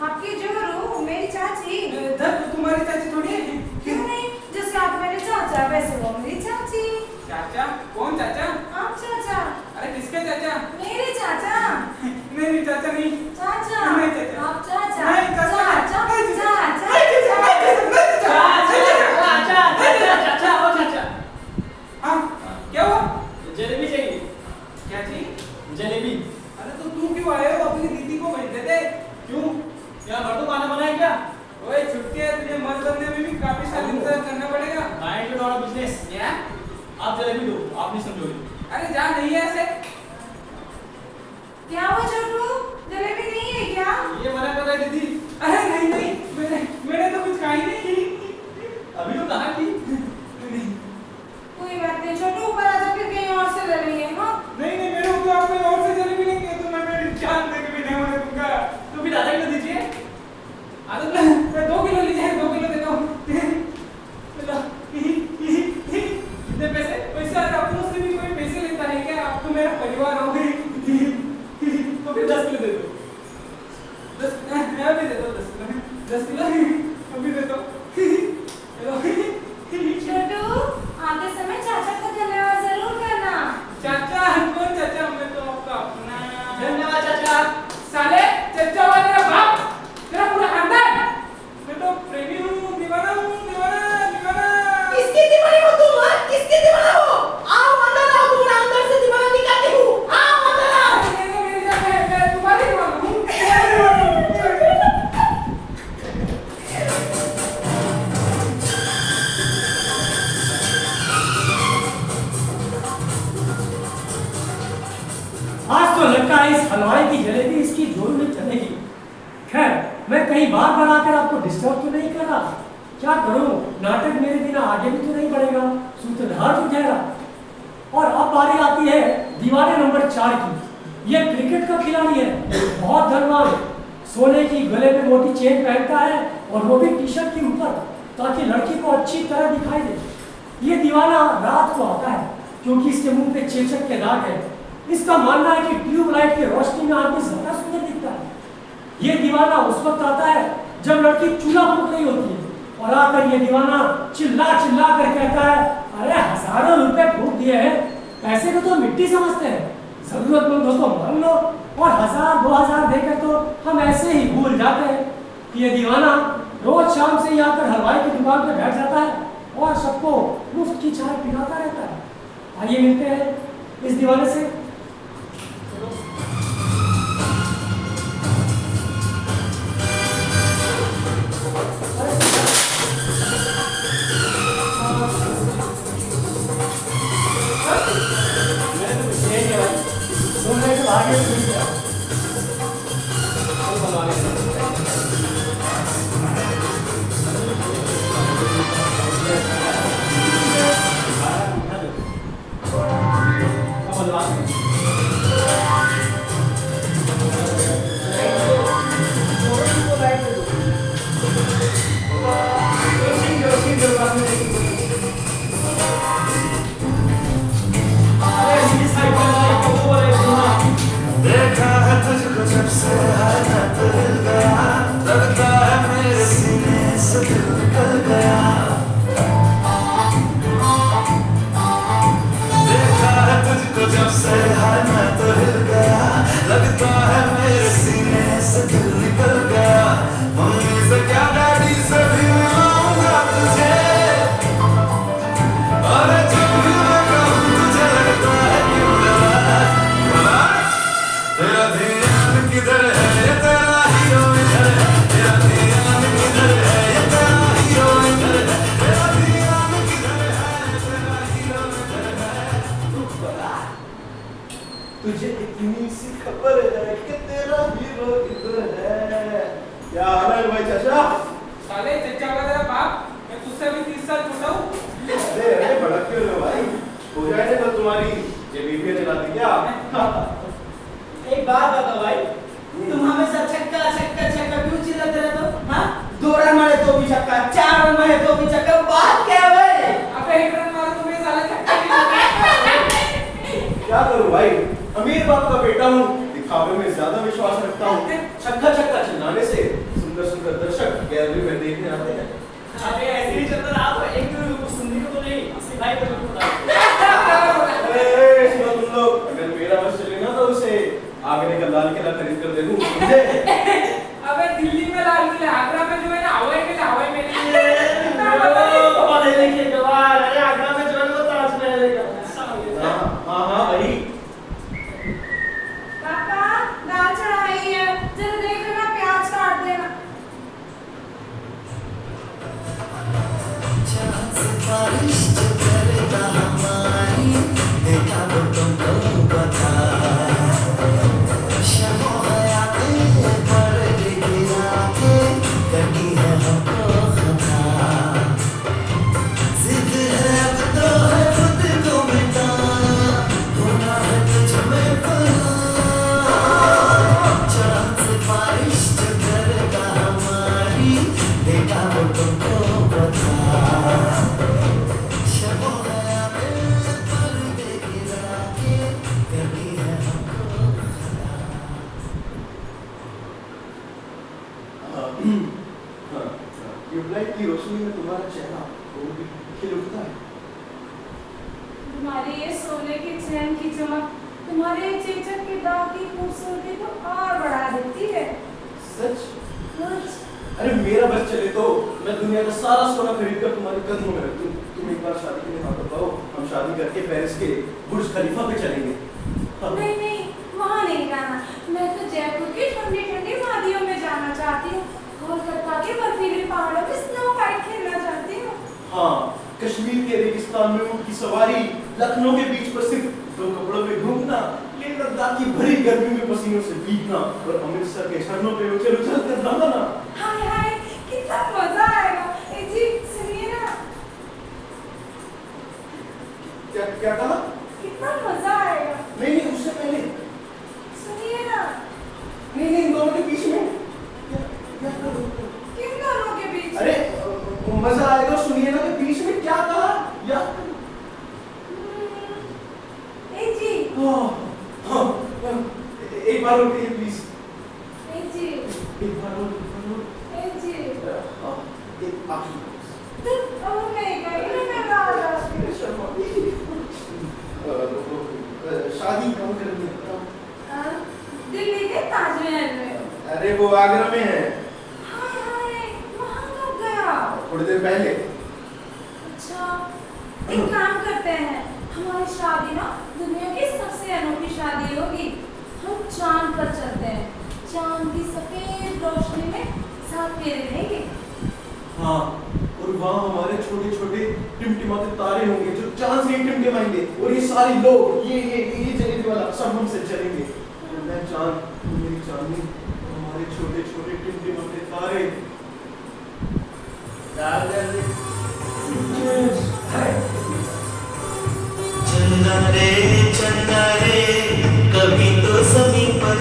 आपकी जो रूह मेरी चाची। धर तुम्हारी चाची थोड़ी है क्यों नहीं, जैसे आप मेरे चाचा वैसे वो मेरी चाची। चाचा कौन चाचा आप चाचा, अरे किसके चाचा मेरे चाचा। नहीं चाचा नहीं चाचा, नहीं चाचा आप चाचा, नहीं चाचा चाचा, नहीं चाचा। हाँ क्या हुआ जलेबी चाहिए क्या चाहिए जलेबी। अरे तो तू क्यों आए हो अपनी दीदी को भेज देते क्यों यहाँ भर तो खाना बनाए क्या? ओए छुट्टी है तुझे मर्द बनने में भी काफी साल इंतजार करना पड़ेगा माइंड टू बिजनेस। क्या आप जलेबी दो, आप नहीं समझोगे। अरे जा नहीं है ऐसे क्या हुआ छोटू, जलेबी नहीं है क्या? ये मना कर रहा है दीदी। अरे नहीं मैंने तो कुछ खाई नहीं अभी तो कहा कि कोई बात नहीं छोटू, ऊपर आ जा, फिर कहीं और से ले लेंगे। हाँ नहीं मेरे को तो आप कोई और से जलेबी लेंगे तो मैं हलवाई की जलेबी इसकी जोड़ी में चलेगी। खैर, मैं कहीं बार बार आकर आपको डिस्टर्ब तो नहीं कर रहा। क्या करूं, नाटक मेरे बिना आगे भी तो नहीं बढ़ेगा, सूत्रधार तो ठहरा। और अब बारी आती है दीवाने नंबर 4 की। यह क्रिकेट का खिलाड़ी है, बहुत धनवान, सोने की गले में मोटी चेन पहनता है और वो भी टी शर्ट के ऊपर, ताकि लड़की को अच्छी तरह दिखाई दे। ये दीवाना रात को आता है क्योंकि इसके मुंह पे चेचक के दाग है। इसका मानना है कि ट्यूबलाइट की रोशनी में आदमी ज्यादा सुंदर दिखता है। ये दीवाना उस वक्त आता है जब लड़की चूल्हा फूंक रही होती है, और आकर ये दीवाना चिल्ला चिल्ला कर कहता है, अरे हजारों रुपए फूंक दिए हैं, पैसे को तो मिट्टी समझते हैं, जरूरतमंद हो तो मान लो, और 1000-2000 देकर तो हम ऐसे ही भूल जाते हैं। ये दीवाना रोज शाम से ही आकर हलवाई की दुकान पर बैठ जाता है और सबको मुफ्त की चाय पिलाता रहता है। आइए मिलते हैं इस दीवाने से। आगे देखा है तुझको जब से हालत हिल गया, लगता है मेरे सीने से दिल निकल गया। देखा है तुझको जब से हालत हिल गया, लगता है मेरे सीने से दिल निकल गया। मम्मी से क्या डैडी से भी मिलाऊंगा तुझे, अरे जब भी मैं कहूँ तुझे लगता है क्यों डरा। तेरा ध्यान किधर है, ये तेरा हीरो इधर है, तेरा ध्यान किधर है, ये तेरा हीरो इधर है, तेरा ध्यान किधर है, तेरा हीरो इधर है। तू बता, तुझे इतनी सी खबर है कि तेरा हीरो इधर है। क्या हाल है भाई चाचा? साले चचा का तेरा बाप, मैं तुझसे भी 30 साल छोटा हूँ। अरे भड़क क्यों रहे हो भाई? हो जाए तो तुम्हारी जेबी चलाती क्या? एक बात बताओ भाई, तुम हमेशा छक्का छक्का छक्का क्यों चिल्लाते रहते हो? हाँ, 2 रन मारे तो भी छक्का, 4 रन मारे तो भी छक्का, बात क्या है भाई? अबे 1 रन मारो तो मेरे साले छक्का नहीं। क्या करूं भाई, अमीर बाप का बेटा हूँ, दिखावे में ज्यादा विश्वास रखता हूँ। छक्का छक्का चिल्लाने से सुंदर सुंदर दर्शक गैलरी में देखने आते हैं। अबे ऐसे ही चलता रहा तो एक दिन कुछ सुनने को तो नहीं, सिखाई को तो बता। अरे सुनो तुम लोग, अगर मेरा बस चले ना तो उसे आगरे का लाल किला खरीद कर दे दूं, समझे? अबे दिल्ली में लाल किला, आगरा में जो है ना हवाई में पढ़े लिखे जवान, अरे आगरा में जो है वो ताजमहल का। हाँ भाई। पापा दाल चढ़ाई है, जरा देख लेना, प्याज काट देना। सिफारिश जो करता हमारी, देखा वो तुमको बता। ट्यूबलाइट की रोशनी में तुम्हारा चेहरा वो भी खिल उठता है। तुम्हारी ये सोने की चैन की चमक, तुम्हारे ये चेचक के दाग की खूबसूरती को और बढ़ा देती है। सच? सच। अरे मेरा बस चले तो मैं दुनिया का सारा सोना खरीद कर तुम्हारे कदमों में रख दूं। तुम एक बार शादी के लिए हाँ बताओ, हम शादी करके पेरिस के बुर्ज खलीफा पे चलेंगे। नहीं नहीं, वहाँ नहीं जाना। मैं तो जयपुर की ठंडी ठंडी वादियों में जाना चाहती हूँ। कोलकाता के बर्फीले पहाड़ों में स्नो फाइट खेलना चाहती हूँ। हाँ, कश्मीर के रेगिस्तान में ऊँट की सवारी, लखनऊ के बीच पर सिर्फ 2 कपड़ों में घूमना, लेह लद्दाख की भरी गर्मी में पसीनों से भीगना और अमृतसर के झरनों पे उछल उछल कर नहाना। हाय हाय कितना मजा आएगा। ए जी सुनिए ना, क्या क्या कहा? कितना मजा आएगा। नहीं नहीं, उससे पहले सुनिए ना। नहीं नहीं, इन दोनों के बीच में क्या किन दोनों के बीच? अरे मजा आएगा, सुनिए ना कि बीच में क्या कहा या ए जी। हाँ, एक बार रुकिए प्लीज। ए जी। एक बार रुकिए। ए जी। एक आखिरी तो और नहीं कहीं मैं गा रहा हूँ। शादी कब करनी है? दिल्ली के ताजमहल में। अरे वो आगरा में है। हाय हाय वहाँ कब गया? थोड़ी देर पहले। अच्छा एक काम करते हैं, हमारी शादी ना दुनिया की सबसे अनोखी शादी होगी। हम चांद पर चलते हैं, चांद की सफेद रोशनी में साथ फेरे लेंगे। हाँ, और वहाँ हमारे छोटे छोटे टिमटिमाते तारे होंगे जो चांद से ही टिमटिमाएंगे, और ये सारे लोग ये जलेबी वाला सब हमसे चलेंगे। और मैं चांद, तुम मेरी चांदनी, हमारे छोटे छोटे टिमटिमाते तारे। चंदा रे कभी तो सभी पर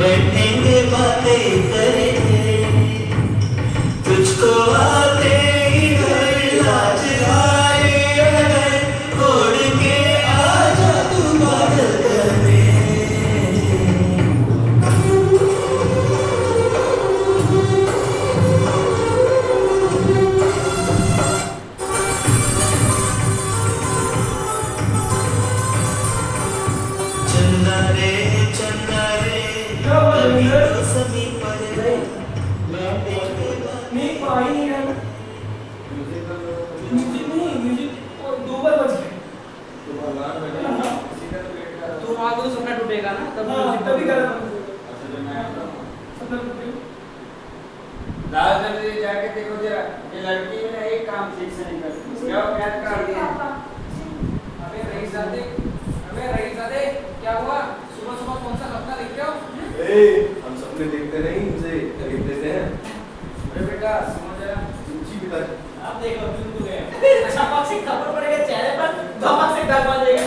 बैठेंगे बातें करेंगे, तुझको आते इधर लाज आए अगर छोड़ के आजा तू बादल करने। चंदा रे कभी तो सभी पर नहीं पाई नहीं है। म्यूजिक नहीं, म्यूजिक और 2 बार बज गए। तो वहाँ तो सपना टूटेगा ना, तब हाँ, म्यूजिक तभी कर सपना दादा जी जाके देखो जरा, ये लड़की में एक काम ठीक से नहीं करती। क्या क्या कर दिया? अबे रईसादे क्या हुआ? सुबह सुबह कौन सा सपना देखते हो? हम सपने देखते नहीं, उसे खरीद लेते हैं। अरे बेटा सुनो जरा। जी पिताजी। आप देखो बिल्कुल है। छपक से खबर पड़ेगा चेहरे पर, धमक से डर बन जाएगा।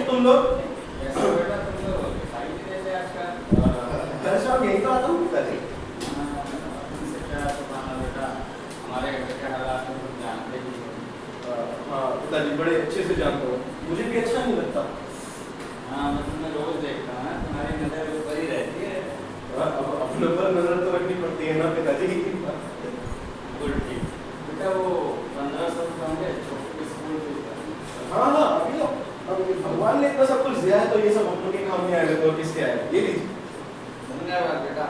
तुम लोग ऐसा बेटा तुम लोग साइड दे दे आजकल। घर शाम यही तो आता हूँ पिताजी। हमसे क्या छुपाना बेटा, हमारे घर के हालात तो तुम जानते ही हो। हाँ पिताजी, बड़े अच्छे से जानता हूँ, मुझे भी अच्छा नहीं लगता। हाँ मैं तुम्हें रोज देखता हूँ, तुम्हारी नजर ऊपर ही रहती है। अब अपने पर नजर तो रखनी पड़ती है ना पिताजी। बिल्कुल ठीक बेटा। वो 1500 होंगे छोटे स्कूल फीस। हाँ हाँ, अभी लो। अब भगवान ने इतना सब कुछ दिया है, तो ये सब अपनों के काम नहीं आएगा तो किसके आएगा? ये लीजिए। धन्यवाद बेटा,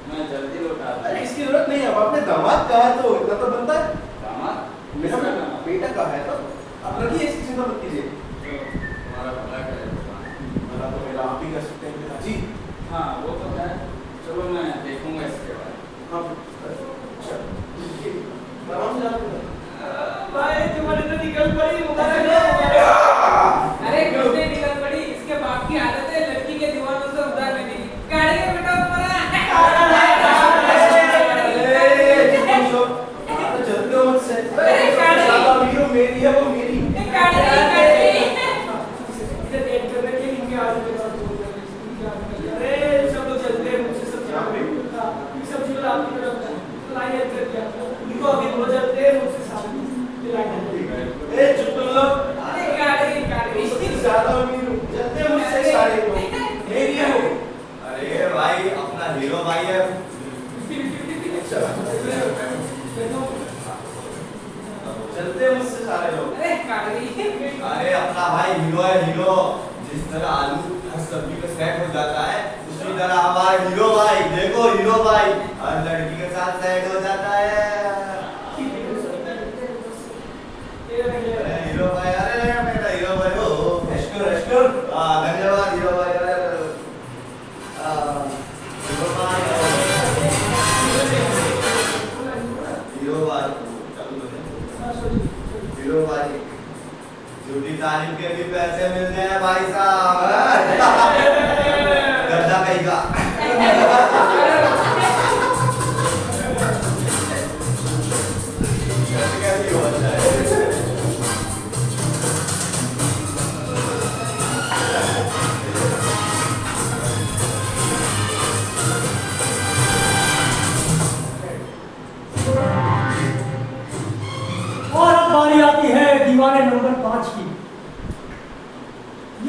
मैं जल्दी लौटा दूँ। अरे इसकी जरूरत नहीं है, अब आपने दामाद कहा है तो इतना तो बनता है। दामाद मेरा किसका दामाद? बेटा का है तो आप रखिए, इसकी चिंता मत कीजिए। तो तुम्हारा भला करे भगवान। भला तो मेरा आप ही कर सकते हैं पिताजी। हाँ वो तो है, चलो मैं देखूंगा इसके बाद। हाँ अच्छा, आराम से जाना। भाई तुम्हारे तो निकल पड़ी मुबारक। अरे क्यों नहीं निकल पड़ी? इसके बाप की आदत है लड़की के दीवानों से उधार लेने की। गाड़ी में बेटा तुम्हारा जल्दी हो मुझसे। ज़्यादा वीडियो मेरी है, वो मेरी। इधर देख कर रखे इनके आगे के साथ बोल रहे हैं। अरे सब लोग चलते हैं मुझसे, सब यहाँ पे सब चीज़ आपकी तरफ लाइन कर दिया। इनको आगे बोलो, चलते हैं मुझसे सामने लाइन। ए चुप तुम लोग। ज़्यादा अमीर हूँ, जलते हैं मुझसे सारे लोग। मेरी है वो। अरे भाई अपना हीरो भाई है। चलते हैं मुझसे सारे लोग। अरे अपना भाई हीरो है, हीरो। जिस तरह आलू हर सब्जी का सेट हो जाता है, उसी तरह हमारा हीरो भाई, देखो हीरो भाई हर लड़की के साथ सेट हो जाता है। हीरो भाई, अरे मेरा हीरो भाई हो। एश्कुर धन्यवाद हीरो भाई। हीरो भाई, हीरो भाई, हीरो भाई झूठी तारीफ के भी पैसे मिलते हैं भाई साहब। गद्दा कहीं का। कैसी होता है? और अब बारी आती है दीवाने नंबर 5 की।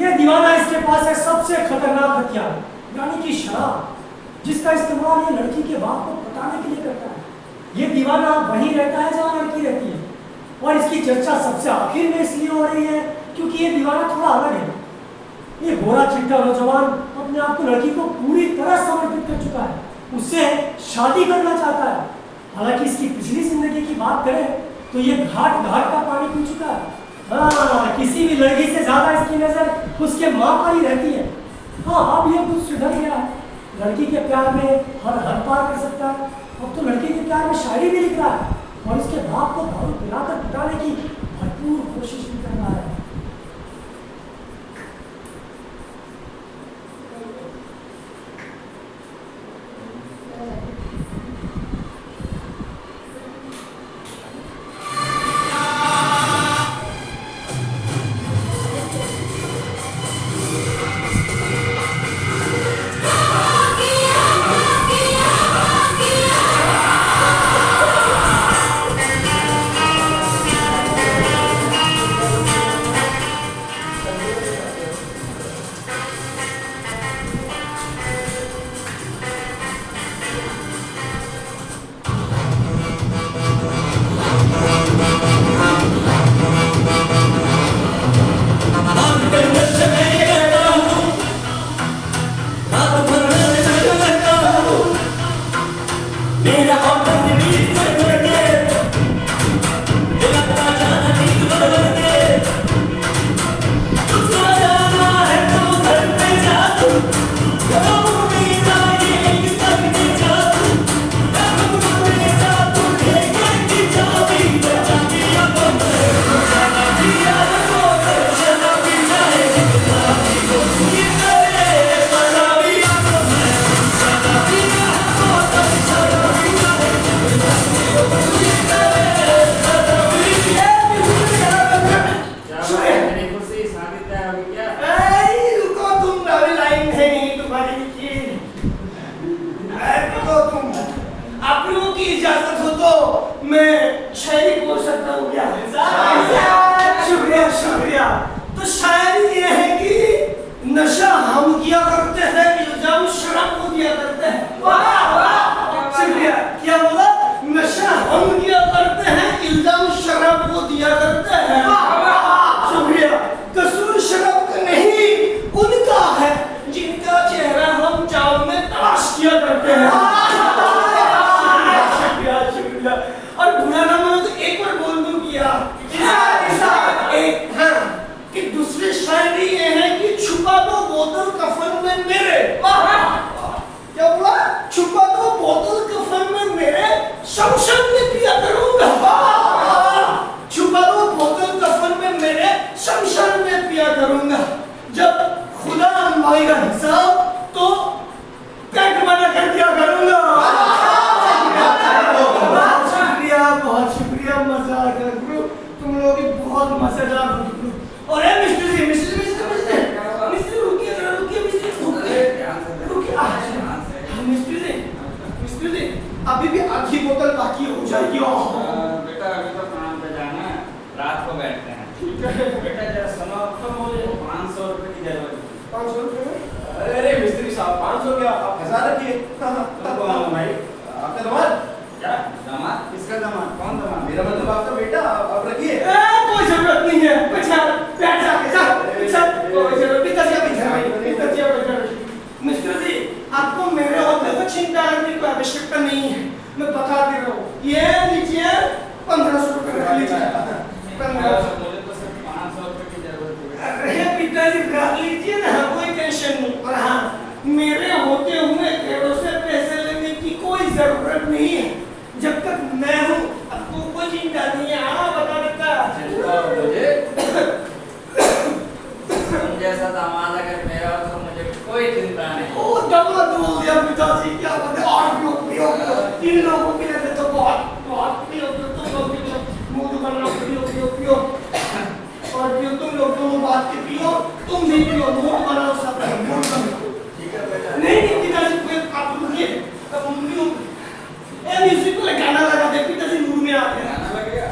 ये दीवाना, इसके पास है सबसे खतरनाक हथियार, यानी कि शराब, जिसका इस्तेमाल ये लड़की के बाप को पटाने के लिए करता है। ये दीवाना वहीं रहता है जहाँ लड़की रहती है, और इसकी चर्चा सबसे आखिर में इसलिए हो रही है क्योंकि ये दीवाना थोड़ा अलग है। ये गोरा चिट्टा नौजवान अपने आप को लड़की को पूरी तरह समर्पित कर चुका है, उससे शादी करना चाहता है। हालांकि इसकी पिछली जिंदगी की बात करें तो ये घाट घाट का पानी पी चुका है। हाँ, किसी भी लड़की से ज्यादा इसकी नजर उसके माँ पर ही रहती है। हाँ, अब ये कुछ सुधर गया है, लड़की के प्यार में हर हर पार कर सकता है। अब तो लड़की के प्यार में शायरी भी लिख रहा है, और इसके बाप को दारू पिलाकर पिटाने की भरपूर कोशिश भी कर रहा है।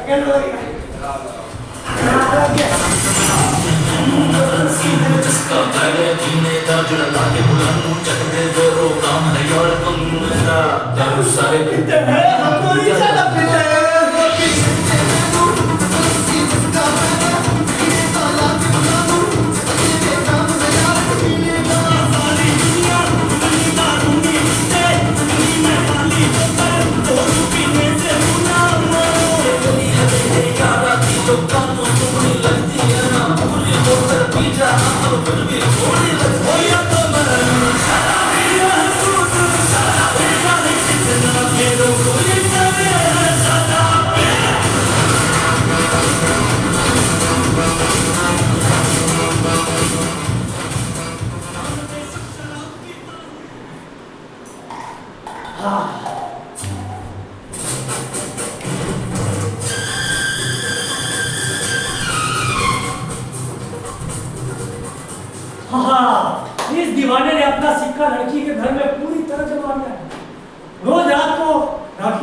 सेकंड हो गया जिसका पहले जीने का जुड़ता के बुलंद चढ़ते जोरों काम है और तुम मेरा दारू सारे पीते हैं हम तो नहीं ज्यादा पीते हैं इस दीवाने ने अपना सिक्का लड़की के घर में पूरी तरह जमा लिया है। रोज रात को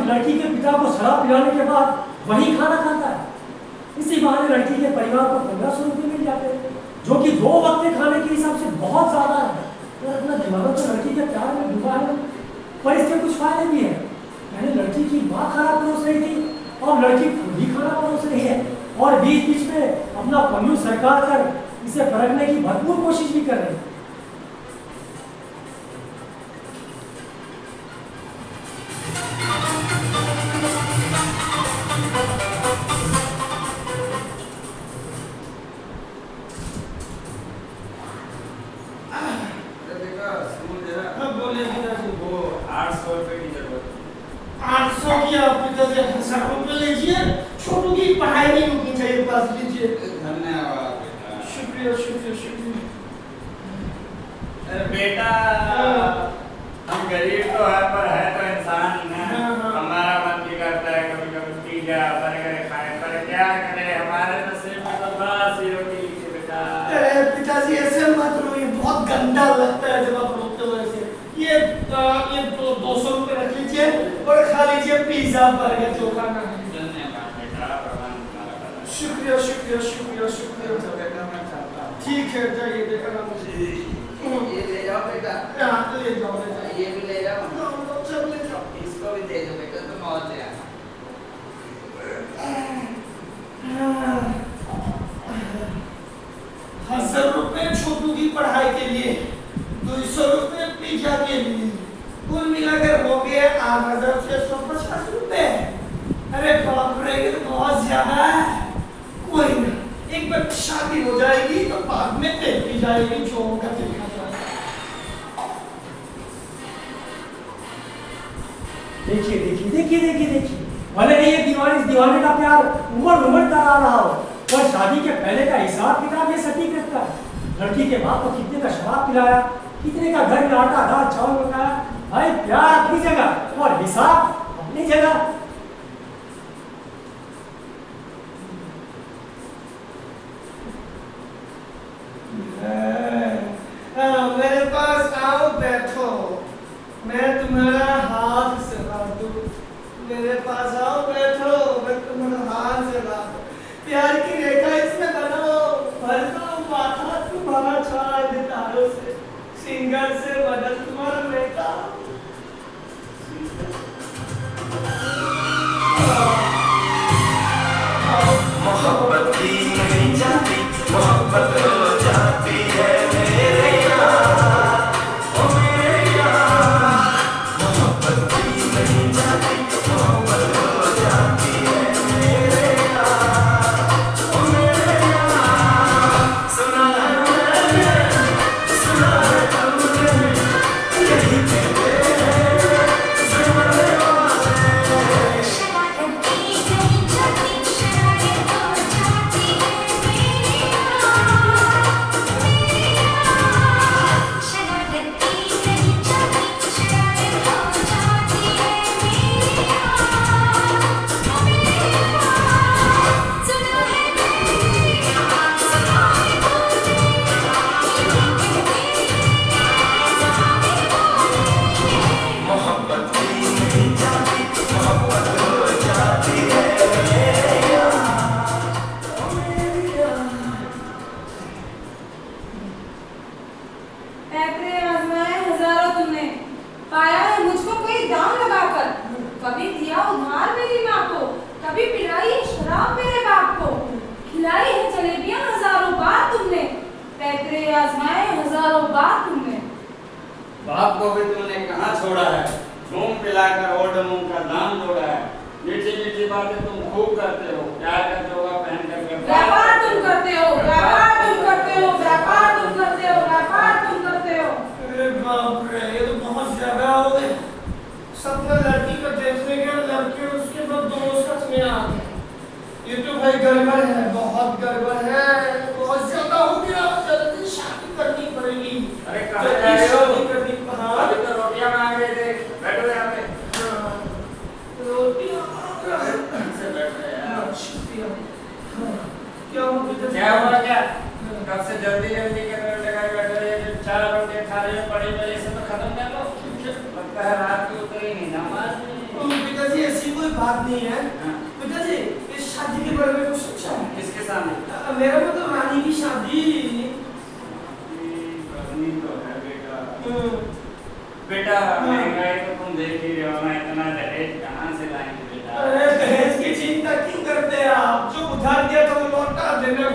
लड़की के पिता को शराब पिलाने के बाद वही खाना खाता है। इसी बहाने लड़की के परिवार को 1500 रुपये मिल जाते हैं, जो कि 2 वक्त के खाने के हिसाब से बहुत ज्यादा है। तो अपना दीवाना तो लड़की के प्यार में डूबा है, पर इसके कुछ फायदे भी है। पहले लड़की की माँ खाना परोस रही थी और लड़की खुद ही खाना परोस रही है, और बीच बीच में अपना पन्नू सरकार कर इसे परखने की भरपूर कोशिश भी कर रही है। छोटू की पढ़ाई नहीं रुकनी चाहिए, पास लीजिए। धन्यवाद बेटा। शुक्रिया शुक्रिया शुक्रिया। अरे बेटा हम गरीब तो है पर है तो इंसान ही ना। हमारा मन भी करता है कभी कभी पिज्जा बर्गर खाए, पर क्या करें हमारे नसीब में तो बस ये रोटी है बेटा। अरे पिताजी ऐसे मत रोइए, बहुत गंदा लगता है जब आप रोते हो ऐसे। ये 200 रुपये रख लीजिए और खा लीजिए पिज्जा बर्गर जो खाना है। धन्यवाद बेटा, प्रणाम तुम्हारा। शुक्रिया शुक्रिया शुक्रिया शुक्रिया। बेटा मैं चाहता हूँ ठीक है जाइए, देखा ना ये ले जाओ बेटा। यहाँ ले जाओ ले जाओ। ये भी ले जाओ, सब ले जाओ। इसको भी दे दो बेटा, तुम और ले आना। 1000 रुपये छोटू की पढ़ाई के लिए, 200 रुपये पिज्जा के लिए, कुल मिलाकर हो गए 8650 रुपये। अरे बाप रे, ये तो बहुत ज्यादा है। कोई ना, एक बार शादी हो जाएगी तो बाद में देखी जाएगी, जो होगा देखा जाएगा। देखिए देखिए देखिए देखिए देखिए, भले ही ये दीवाने का प्यार उमड़ उमड़ कर आ रहा हो, पर शादी के पहले का हिसाब किताब ये सटीक रखता है। लड़की के बाप को कितने का शराब पिलाया, कितने का घर में आटा दाल चावल पकाया। भाई प्यार अपनी जगह और हिसाब अपनी जगह। मेरे पास आओ, बैठो, मैं तुम्हारा हाथ सहला दूं। मेरे पास आओ, बैठो, मैं तुम्हारा हाथ सहला दूं। प्यार की रेखा इसमें बनाओ, भर दो माथा तुम्हारा छाड़ दे तारों से, सिंगर से बदल तुम्हारा बेटा। मोहब्बत की नहीं जाती, मोहब्बत हो जाती है मेरे यार, ओ मेरे यार। मोहब्बत की नहीं जाती, मोहब्बत हो जाती है मेरे यार, ओ मेरे यार। सुना है मैंने, सुना है तुमने, को भी तुमने कहाँ छोड़ा है, घूम पिलाकर ओल्ड मूंग का दाम जोड़ा है। मीठी मीठी बातें तुम खूब करते हो, क्या करते हो पहन कर व्यापार तुम करते हो, व्यापार तुम करते हो, व्यापार तुम करते हो, व्यापार तुम करते हो। अरे बाप रे, ये तो बहुत ज्यादा हो गए। सपना लड़की को देखने गया, लड़के उसके बाद दोनों सच में आ गए। ये तो भाई गड़बड़ है, बहुत गड़बड़ है, बहुत ज्यादा हो गया। जल्दी शादी करनी पड़ेगी। अरे कहाँ जा रहे हो? शादी करनी। हाँ, अभी तो रोटियां मांग रहे थे, बैठो यहाँ पे। रोटियां से बैठ रहे हैं। शुक्रिया। क्या हुआ पिताजी? क्या हुआ क्या? कब से जल्दी जल्दी के पेड़ लगाए बैठे रहे, फिर 4 रोटियां खा रहे हो, पड़ी पड़ी से तो खत्म कर लो। लगता है रात की उतरी नहीं नमाज। पिताजी ऐसी कोई बात नहीं है। पिताजी इस शादी के बारे में कुछ सोचा है? किसके सामने? मेरा मतलब रानी की शादी। करनी तो है बेटा। बेटा महंगाई तो तुम देख ही रहे हो ना, इतना दहेज कहाँ से लाएंगे बेटा? अरे दहेज की चिंता क्यों करते हैं आप? जो उधार दिया था वो लौटा देना।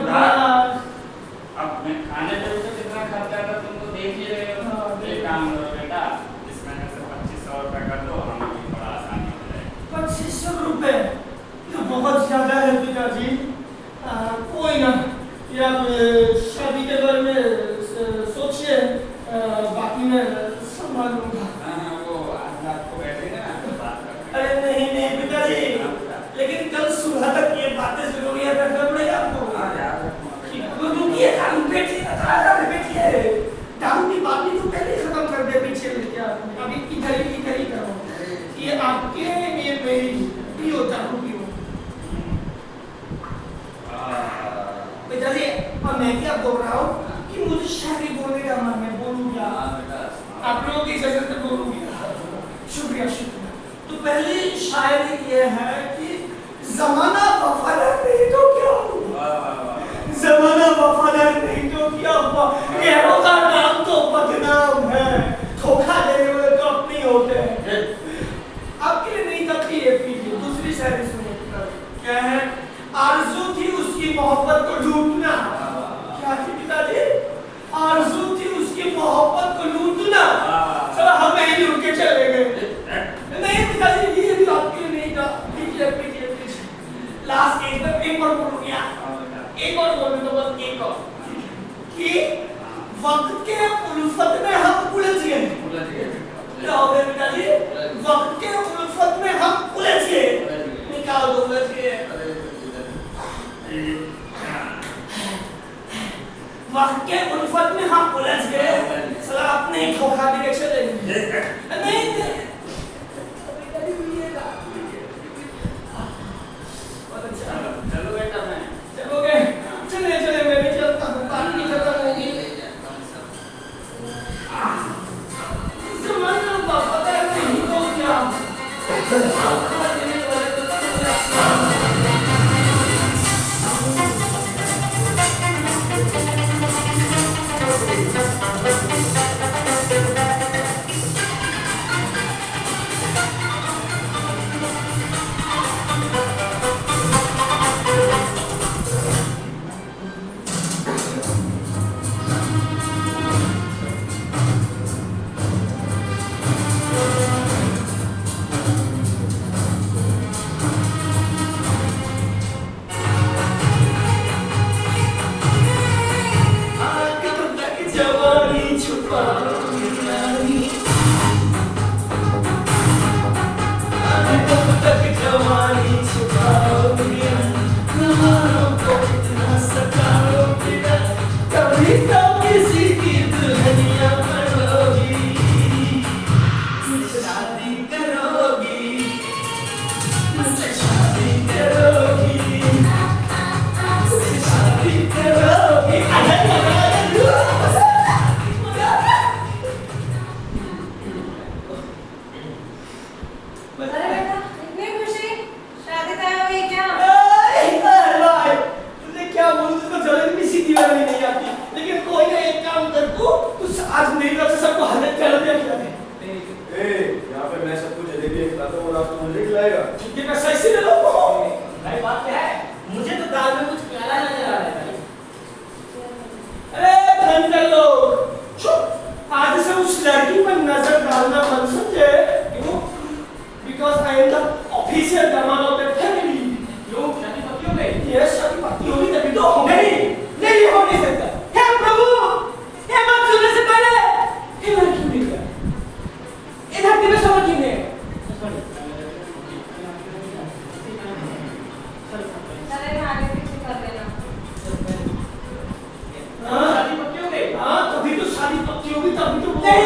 अब मैं खाने पे भी तो कितना खर्चा था तुम तो देख ही रहे हो। एक काम करो बेटा, इस महीने से 2500 रुपये कर दो, हमें भी बड़ा आसानी हो जाएगी। 2500 रुपए तो बहुत ज्यादा है पिताजी। कोई ना, ये आप शादी के बारे में सोचिए, बाकी मैं संभाल लूंगा। वो आज रात को बैठेंगे ना तो बात करते हैं। अरे नहीं नहीं पिताजी, लेकिन कल सुबह तक ये बातें जरूरी है, करना पड़ेगा आपको। रुकिए, बैठिए। दारू की बात तो पहले ही खत्म कर दे, पीछे लेके आपने। अभी इधर ही करो। ये आपके, ये मेरी। पियो दारू पियो। पिताजी, अब मैं क्या बोल रहा हूँ कि मुझे शायरी बोलने का मन है, बोलूँ क्या? आप लोगों की इजाजत से बोलूँगी। शुक्रिया। तो पहली शायरी ये है कि ज़माना वफादार नहीं तो क्या हुआ? ज़माना वफादार नहीं तो क्या हुआ? गैरों का नाम तो बदनाम है, धोखा देने वाले तो अपने होते हैं। आपके लिए नहीं तब ये पीजिए। दूसरी शायरी सुनिए। क्या है? आरज़ू थी उसकी मोहब्बत को लूटना। क्या थी पिताजी? आरज़ू थी उसकी मोहब्बत को लूटना। चलो हम यहीं लूट के चले गए। नहीं पिताजी, ये भी आपके लिए नहीं था। पीछे। लास्ट एक और बोल गया। एक और बोलने तो बस एक और कि वक्त के उल्फत में हम उलझ गए। क्या हो गया पिताजी? वक्त के उल्फत में हम उलझ गए। निकाल दो उलझ गए। वक्त के उल्फत में हम उलझ गए। सला अपने ही धोखा दे के चले गए। नहीं चलो बेटा, मैं चलोगे? चले मैं भी चलता हूँ। पानी की खत्म होगी। ज़माना वफादार नहीं तो क्या? ये शादी पक्की होगी तभी तो नहीं नहीं ये हो नहीं सकता। हे प्रभु, ये बात सुनने से पहले ये बात क्यों नहीं किया? ये धरती में समझ क्यों नहीं? चले आगे पीछे कर लेना। शादी पक्की हो गई? हाँ, तभी तो शादी पक्की होगी तभी तो नहीं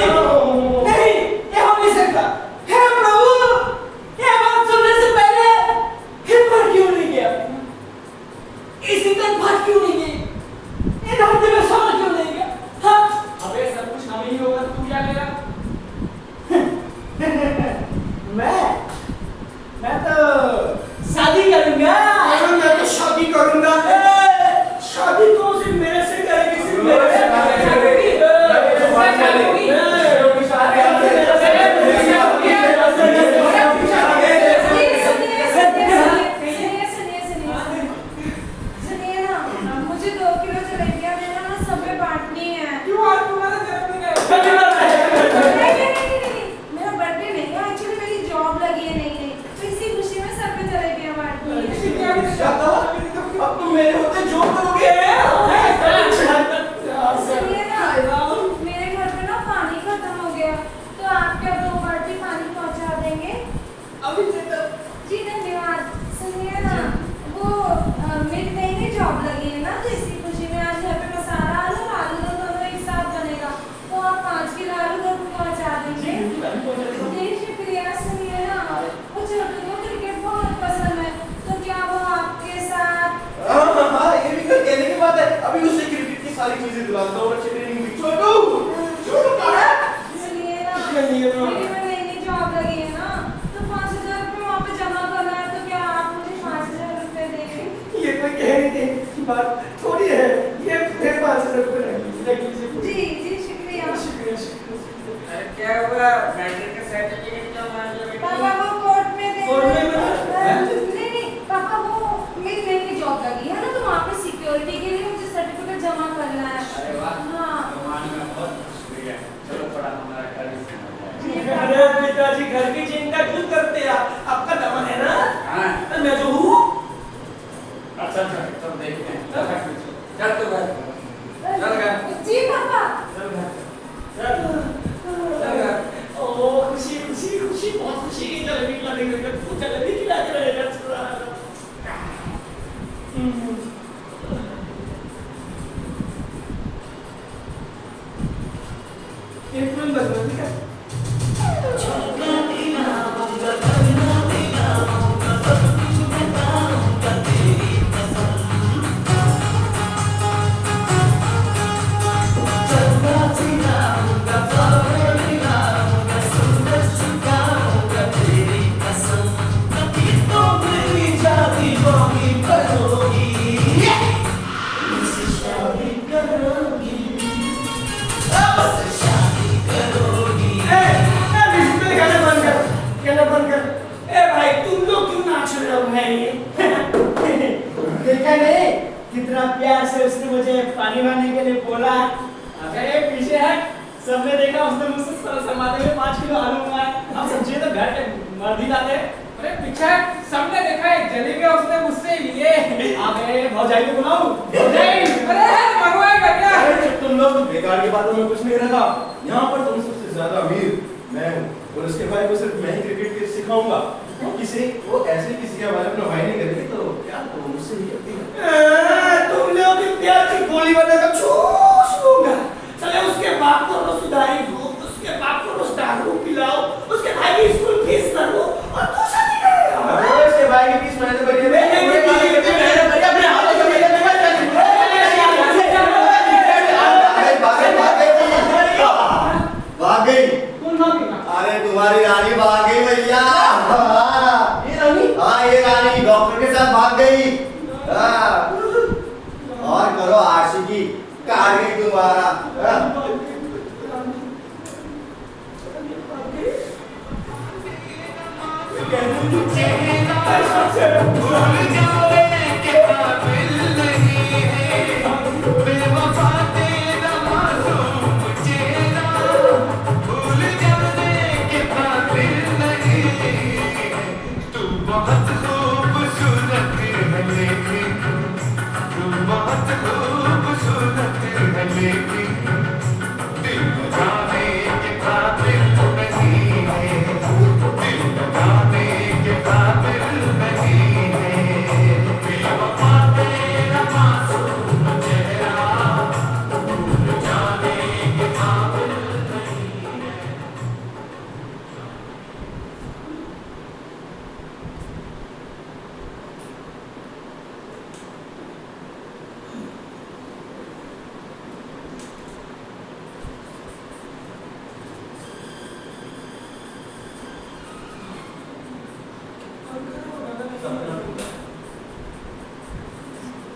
नहीं ये हो नहीं सकता। हे प्रभु, ये बात सुनने से पहले हित पर क्यों नहीं गया? इसी तक बात क्यों नहीं गई? ये धरती में समझ क्यों नहीं गया? हाँ, अबे सब कुछ हमें ही होगा, तू क्या लेगा? मैं तो शादी करूंगा। मैं तो शादी करूंगा। शादी तो सिर्फ मेरे से करेगी, सिर्फ मेरे से करेगी। सुनिए ना, मुझे 2 किलो जलेबियां देना ना, सब में बांटनी है। क्यों आज तुम्हारा जन्मदिन है? नहीं, मेरा बर्थडे नहीं है, एक्चुअली मेरी जॉब लगी है नहीं, तो इसी खुशी में सब में जलेबियां बांटनी है। अब तुम मेरे होते जो करोगे। सुनिए ना, मेरे घर पे ना पानी खत्म हो गया, तो आप क्या 2 बाल्टी पानी पहुंचा देंगे? अभी से तो जी धन्यवाद। सुनिए ना, वो मेरी नई जॉब लगी है ना, तो इसी खुशी में आज घर पे मसाला आलू और आलू दोनों एक साथ बनेगा, तो आप 5 किलो आलू घर पे पहुंचा देंगे। जी शुक्रिया। सुनिए ना, वो छोटू को क्रिकेट बहुत पसंद है, तो क्या वो आपके साथ? हाँ, ये भी कल कहने की बात है। अभी उससे क्रिकेट की सारी चीजें दिलाता हूँ, अच्छी ट्रेनिंग भी। छोटू कहाँ है? सुनिए ना, मेरी में नई जॉब लगी है ना, तो 5,000 रुपये वहाँ पे जमा करना है, तो क्या आप मुझे 5,000 रुपये देंगे? ये कोई कहने की बात थोड़ी है। ये मेरे पास जी जी शुक्रिया। अरे क्या हुआ? मैट्रिक का सर्टिफिकेट क्यों मांग रहे हो? पापा वो कोर्ट में दे। कोर्ट में नहीं पापा, वो मेरी नई जॉब लगी है ना, तो वहाँ पे सिक्योरिटी के लिए मुझे सर्टिफिकेट जमा करना है। अरे वाह, हाँ भगवान का बहुत शुक्रिया। चलो थोड़ा हमारा घर भी संभाल जाए। अरे पिताजी घर की चिंता क्यों करते हैं? आपका दमन है ना? हाँ। मैं जो हूँ। अच्छा तब देखते हैं। चल तू घर चल घर। जी पापा। ओ खुशी खुशी खुशी, बहुत खुशी की जलेबी खिलाने का, तू जलेबी खिला के रहेगा पूरा। एक मिनट बस ठीक है। देखा नहीं कितना प्यार से उसने मुझे पानी भरने के लिए बोला। अरे पीछे है, सबने देखा उसने मुझसे समाधि में 5 किलो आलू मंगाए। अब समझिए तो घर के मर्द ही लाते। अरे पीछे सबने देखा है, जलेबियां उसने मुझसे लिए। अबे भौजाई को बुलाऊं? नहीं, अरे मंगवाएगा क्या? अरे तुम लोग बेकार की बातों में कुछ नहीं रखा। यहाँ पर तुम सबसे ज्यादा अमीर मैं हूँ, और उसके भाई को सिर्फ मैं ही क्रिकेट सिखाऊंगा। किसी वो ऐसे किसी के बारे में भाई नहीं करेगी तो क्या तो मुझसे ही करती है। तुम लोग की प्यार की गोली बनाकर चूस लूंगा। चले उसके बाप को रोज सुधारी दो, उसके बाप को रोज दारू पिलाओ, उसके भाई की स्कूल फीस करो और तू शादी करेगा। अरे इसके भाई की फीस मैंने भरी है। भाग गई। अरे तुम्हारी रानी भाग गई भैया। हाँ ये रानी डॉक्टर के साथ भाग गई। और करो आशिकी, कहा गई तुम्हारा। बहुत खूबसूरत है लेकिन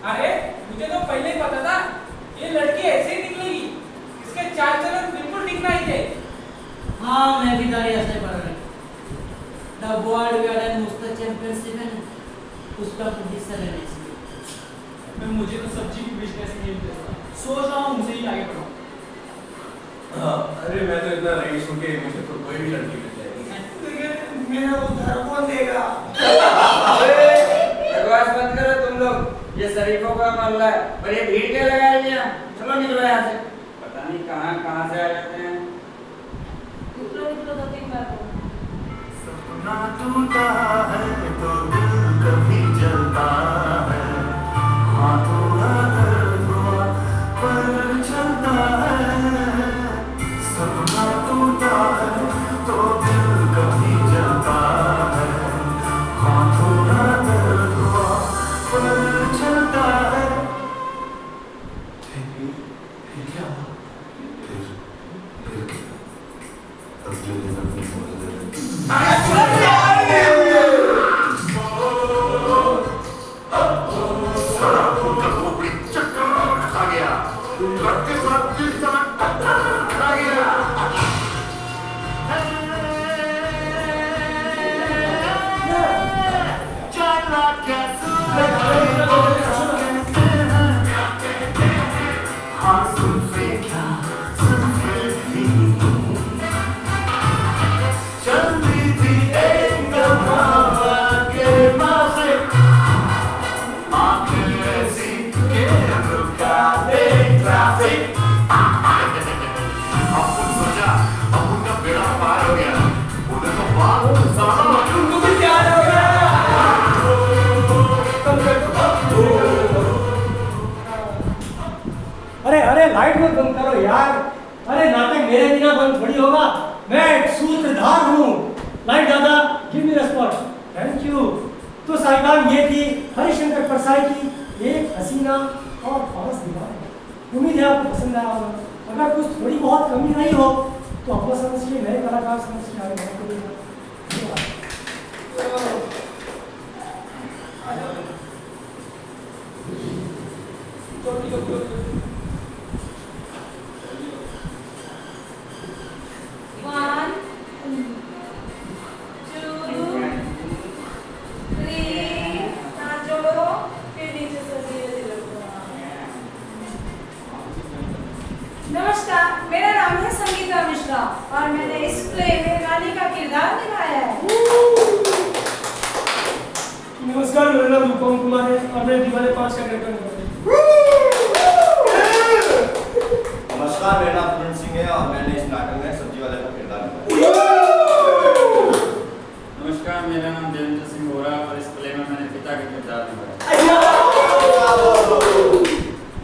अरे मुझे तो पहले ही पता था ये लड़की ऐसे ही निकलेगी। इसके चाल चलन बिल्कुल ठीक नहीं थे। हाँ मैं भी दारी ऐसे पढ़ रही। द वर्ल्ड गार्डन मुफ्त चैंपियनशिप है ना, उसका हिस्सा लेने चाहिए। मैं मुझे तो सब्जी की बिजनेस नहीं इंटरेस्ट था। सोच रहा हूँ मुझे ही आगे बढ़ाऊँ। अरे मैं तो इतना रईस हूँ कि मुझे तो कोई भी लड़की मिल जाएगी। मेरा उधार कौन देगा? बकवास बंद करो तुम लोग। ये शरीफों का मोहल्ला है और ये भीड़ क्या लगा रही है? चलो निकलो यहाँ से। पता नहीं कहाँ से आ जाते हैं। निकलो निकलो 2-3 बार बोलो। सपना टूटा है तो दिल कभी जलता है, हाँ थोड़ा दर्द हुआ पर चलता है। सपना टूटा है तो दिल कभी जलता है, हाँ थोड़ा दर्द हुआ पर चलता है। फिर क्या हुआ? फिर अगले दिन अपनी समझ अरे अरे लाइट मत बंद करो यार। अरे नाटक मेरे बिना बंद थोड़ी होगा। मैं एक सूत्रधार हूँ। लाइट दादा give me response. Thank you. तो साहिबान ये थी हरिशंकर परसाई की एक हसीना और फारस दीवार। उम्मीद है आपको पसंद आया होगा। अगर कुछ थोड़ी बहुत कमी नहीं हो तो अपना समझिए, नए कलाकार समझिए आगे बढ़ते। One, two, three, हाथ जोड़ो, फिर नीचे से धीरे-धीरे ऊपर। नमस्कार, मेरा नाम है संगीता मिश्रा और मैंने इस प्ले में रानी का किरदार निभाया है। नमस्कार, मेरा नाम रूपम कुमार है और मैं दीवाने 5 का कैरेक्टर निभाता हूँ। नमस्कार, मेरा नाम पूर्ण सिंह है और मैंने इस नाटक में सब्जी वाले का किरदार निभाया। नमस्कार, मेरा नाम देवेंद्र सिंह होरा और इस प्ले में मैंने पिता का किरदार निभाया।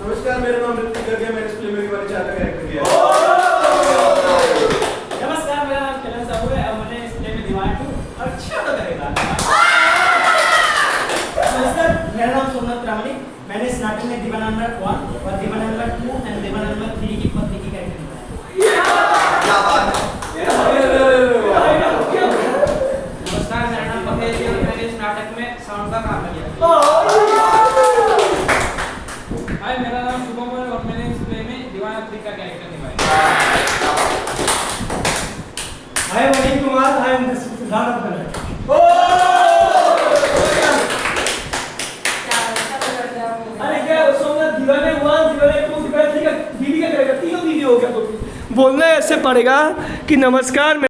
नमस्कार, मेरा नाम ऋतिक गर्ग है। मैंने इस फिल्म में वाले चाचा का कैरेक्टर किया। नमस्कार, मेरा नाम किरण साहू है और मैंने इस प्ले में दीवान 2 अच्छा तो करेगा। नमस्कार, मेरा नाम सोमनाथ रामनी। मैंने इस नाटक में दीवाना नंबर 1 और दीवाना नंबर 2 एंड दीवाना नंबर 3 की पत्नी की कैरेक्टर निभाया। क्या बात है? नमस्कार, मेरा नाम पटेल है और मैंने इस नाटक में साउंड का काम किया। हाय, मेरा नाम शुभम है और मैंने इस प्ले में दीवाना 3 का कैरेक्टर निभाया। हाय वनीत कुमार, हाय उनका सूत्रधार बना। अरे क्या सोमनाथ दीवाने 1, दीवाने 2, दीवाने 3 का दीदी का करेगा, तीनों दीदी हो गया। तो बोलना ऐसे पड़ेगा कि नमस्कार।